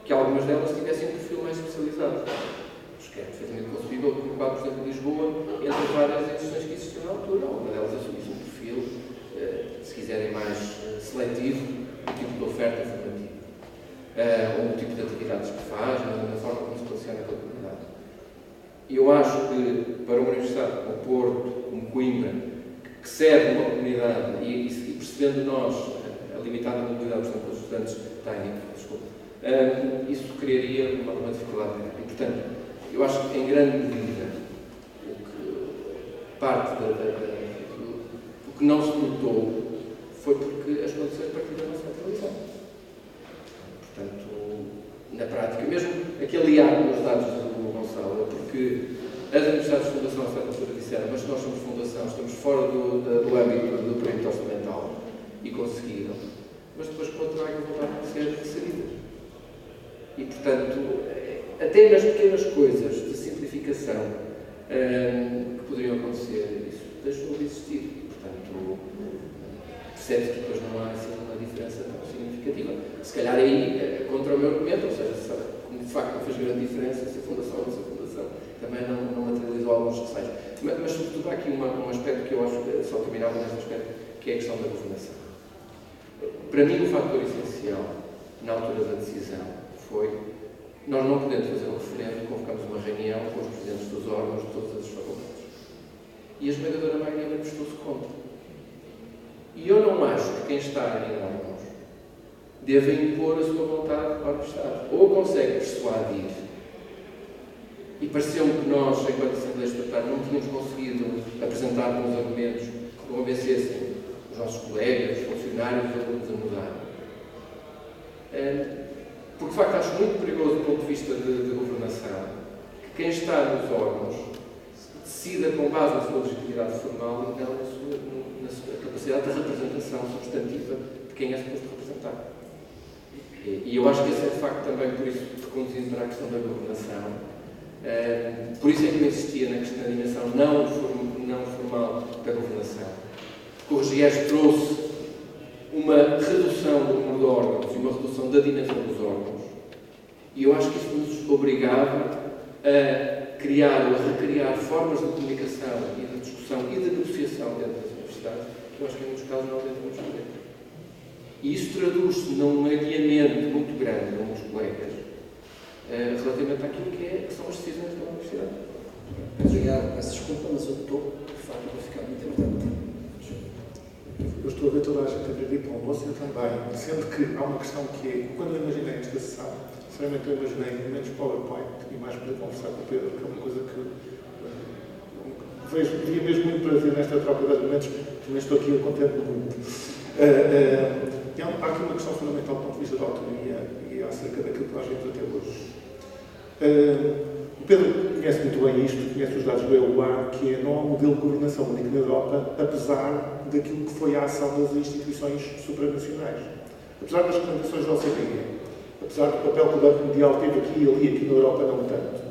que algumas delas tivessem um perfil mais especializado. Acho que é perfeitamente concebível colocar, por exemplo, Lisboa entre várias instituições que existiam na altura. Alguma delas assumisse um perfil, se quiserem, mais seletivo, do tipo de oferta formativa. Ou do tipo de atividades que faz, da forma como se posiciona a comunidade. E eu acho que, para uma universidade como Porto, como Coimbra, que serve uma comunidade, e percebendo nós a limitada mobilidade, portanto, dos estudantes técnicos, isso criaria uma dificuldade. E, portanto, eu acho que, em grande medida, parte do que não se notou foi porque as condições partiram da centralização. Portanto, na prática, mesmo aquele ar nos dados do Gonçalo, porque as universidades de fundação, a certa altura, disseram, mas nós somos fundação, estamos fora do âmbito do período orçamental, e conseguiram, mas depois com outra água voltaram a ser inseridas. E, portanto, até nas pequenas coisas de simplificação que poderiam acontecer, isso deixou de existir. Portanto, percebe-se que depois não há assim uma diferença tão significativa. Se calhar aí, contra o meu argumento, ou seja, como de facto não fez grande diferença se a fundação ou não se a fundação, também não materializou alguns receios. Mas sobretudo há aqui um aspecto que eu acho que só terminava neste aspecto, que é a questão da governação. Para mim, o fator essencial na altura da decisão foi: nós não podemos fazer um referendo, convocamos uma reunião com os presidentes dos órgãos de todas as faculdades. E a esmagadora maioria manifestou-se contra. E eu não acho que quem está em órgãos deva impor a sua vontade para o Estado. Ou consegue persuadir, e pareceu-me que nós, enquanto Assembleia Estatutária, não tínhamos conseguido apresentar bons argumentos que convencessem os nossos colegas, os funcionários, os alunos a mudar. Porque, de facto, acho muito perigoso do ponto de vista de governação que quem está nos órgãos decida com base na sua legitimidade formal e não na sua capacidade de representação substantiva de quem é suposto representar. E eu acho que esse é, de facto, também por isso que conduzindo para a questão da governação. Por isso é que eu insistia na dimensão não formal da governação. O RGES trouxe uma redução do número de órgãos e uma redução da dimensão dos órgãos. E eu acho que isso nos obrigava a criar ou a recriar formas de comunicação e de discussão e de negociação dentro das universidades, que eu acho que em muitos casos não devemos fazer. E isso traduz-se num adiamento muito grande de muitos colegas relativamente àquilo que são as decisões da universidade. Obrigado, peço desculpa, mas eu estou, de facto, a ficar muito importante. Eu estou a ver toda a gente a pedir para o almoço e eu também, sendo que há uma questão que é, quando eu imaginei esta sessão, sinceramente eu imaginei menos PowerPoint e mais poder conversar com o Pedro, que é uma coisa que vejo mesmo muito prazer nesta troca de argumentos, também estou aqui, eu contemplo muito. Há aqui uma questão fundamental do ponto de vista da autonomia e acerca daquilo que nós vimos até hoje. O Pedro conhece muito bem isto, conhece os dados do EUA, que é, não há um modelo de governação único na Europa, apesar daquilo que foi a ação das instituições supranacionais. Apesar das recomendações da OCDE, apesar do papel que o Banco Mundial teve aqui e ali, aqui na Europa não tanto.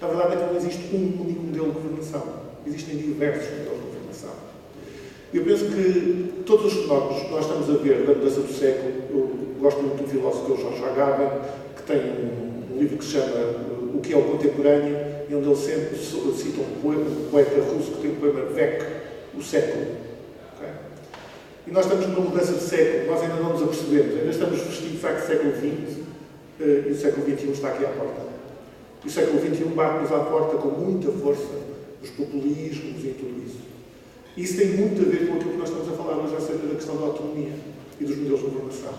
A verdade é que não existe um único modelo de governação. Existem diversos modelos de governação. Eu penso que todos os fenómenos que nós estamos a ver da mudança do século, eu gosto muito do filósofo que é o George Agamben, que tem um livro que se chama O que é o Contemporâneo, e onde ele sempre cita um poeta russo que tem o poema Vek, o século. Okay? E nós estamos numa mudança de século, nós ainda não nos apercebemos, ainda estamos vestidos de facto do século XX, e o século XXI está aqui à porta. E o século XXI bate-nos à porta com muita força, os populismos e tudo isso. E isso tem muito a ver com aquilo que nós estamos a falar hoje acerca da questão da autonomia e dos modelos de governação.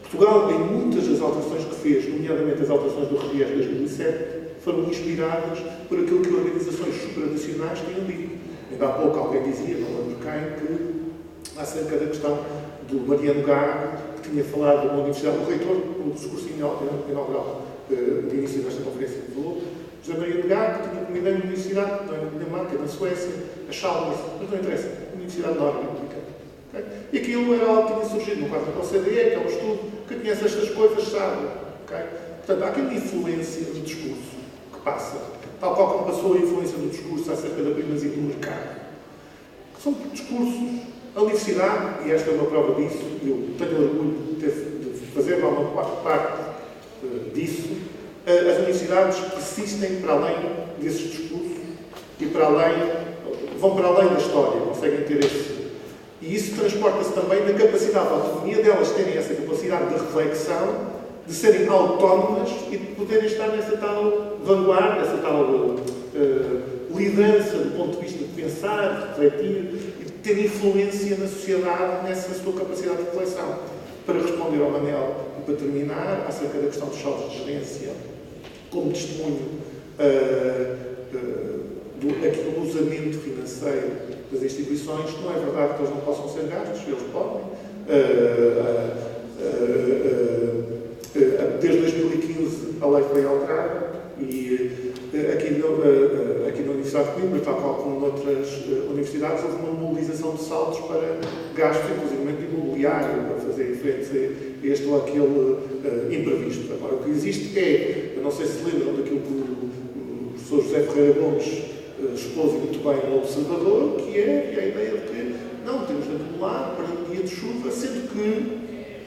Portugal, em muitas das alterações que fez, nomeadamente as alterações do RGES de 2007, foram inspiradas por aquilo que organizações supranacionais tinham dito. Ainda há pouco alguém dizia, não lembro quem, que acerca da questão do Mariano Gago, que tinha falado de uma universidade, o reitor, no discurso inaugural de início desta conferência que falou, José Mariano Gago, que tinha como ideia uma universidade, não é na Dinamarca, na Suécia, a Chalmers, mas não interessa, uma universidade nórdica. Okay? E aquilo era algo que tinha surgido no quadro da OCDE, que é um estudo que conhece estas coisas, sabe? Okay? Portanto, há aqui uma influência do discurso que passa, tal qual como passou a influência do discurso acerca da primazia do mercado. Que são discursos. A universidade, e esta é uma prova disso, e eu tenho orgulho de fazer uma parte disso, as universidades persistem para além desses discursos e vão para além da história, conseguem ter esse. E isso transporta-se também na capacidade, da autonomia delas terem essa capacidade de reflexão, de serem autónomas e de poderem estar nessa tal vanguarda, nessa tal liderança do ponto de vista de pensar, de refletir e de ter influência na sociedade nessa sua capacidade de reflexão. Para responder ao Manel e para terminar, acerca da questão dos saldos de gerência, como testemunho do aquilosamento financeiro das instituições. Não é verdade que eles não possam ser gastos, eles podem. Desde 2015 a lei foi alterada e aqui na Universidade de Coimbra, tal qual como noutras universidades, houve uma mobilização de saldos para gastos, inclusive de imobiliário, para fazer frente a este ou aquele imprevisto. Agora, o que existe é, eu não sei se lembram daquilo que o professor José Ferreira Gomes expôs muito bem no Observador, que é a ideia de que não temos de acumular para um dia de chuva, sendo que,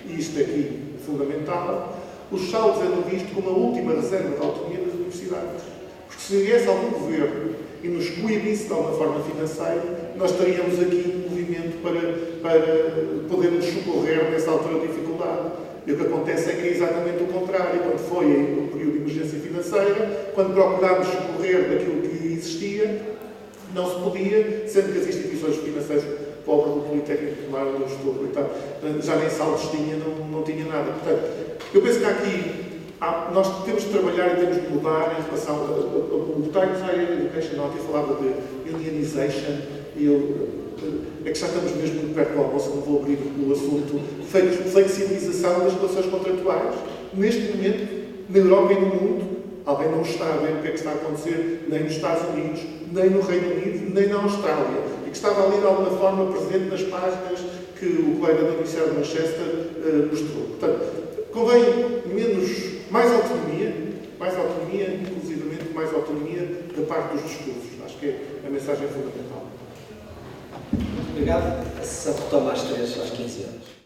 e isto aqui é fundamental, os saldos eram vistos como a última reserva de autonomia das universidades. Porque se viesse algum governo e nos coibisse de alguma forma financeira, nós estaríamos aqui em movimento para podermos socorrer nessa altura de dificuldade. E o que acontece é que é exatamente o contrário. Quando foi o período de emergência financeira, quando procurámos socorrer daquilo que existia, não se podia, sendo que as instituições financeiras, o pobre do Politécnico de Mar, onde eu estou, já nem saldos tinha, não tinha nada. Portanto, eu penso que nós temos de trabalhar e temos de mudar em relação o Times Higher Education ontem falava de unionization e é que já estamos mesmo muito perto do almoço, não vou abrir o assunto, flexibilização das relações contratuais. Neste momento, na Europa e no mundo, alguém não está a ver o que é que está a acontecer nem nos Estados Unidos, nem no Reino Unido, nem na Austrália, e que estava ali de alguma forma presente nas páginas que o colega da Universidade de Manchester mostrou. Portanto, convém mais autonomia, inclusivamente mais autonomia da parte dos discursos. Acho que é a mensagem fundamental. Obrigado. A sessão retoma às 15 horas.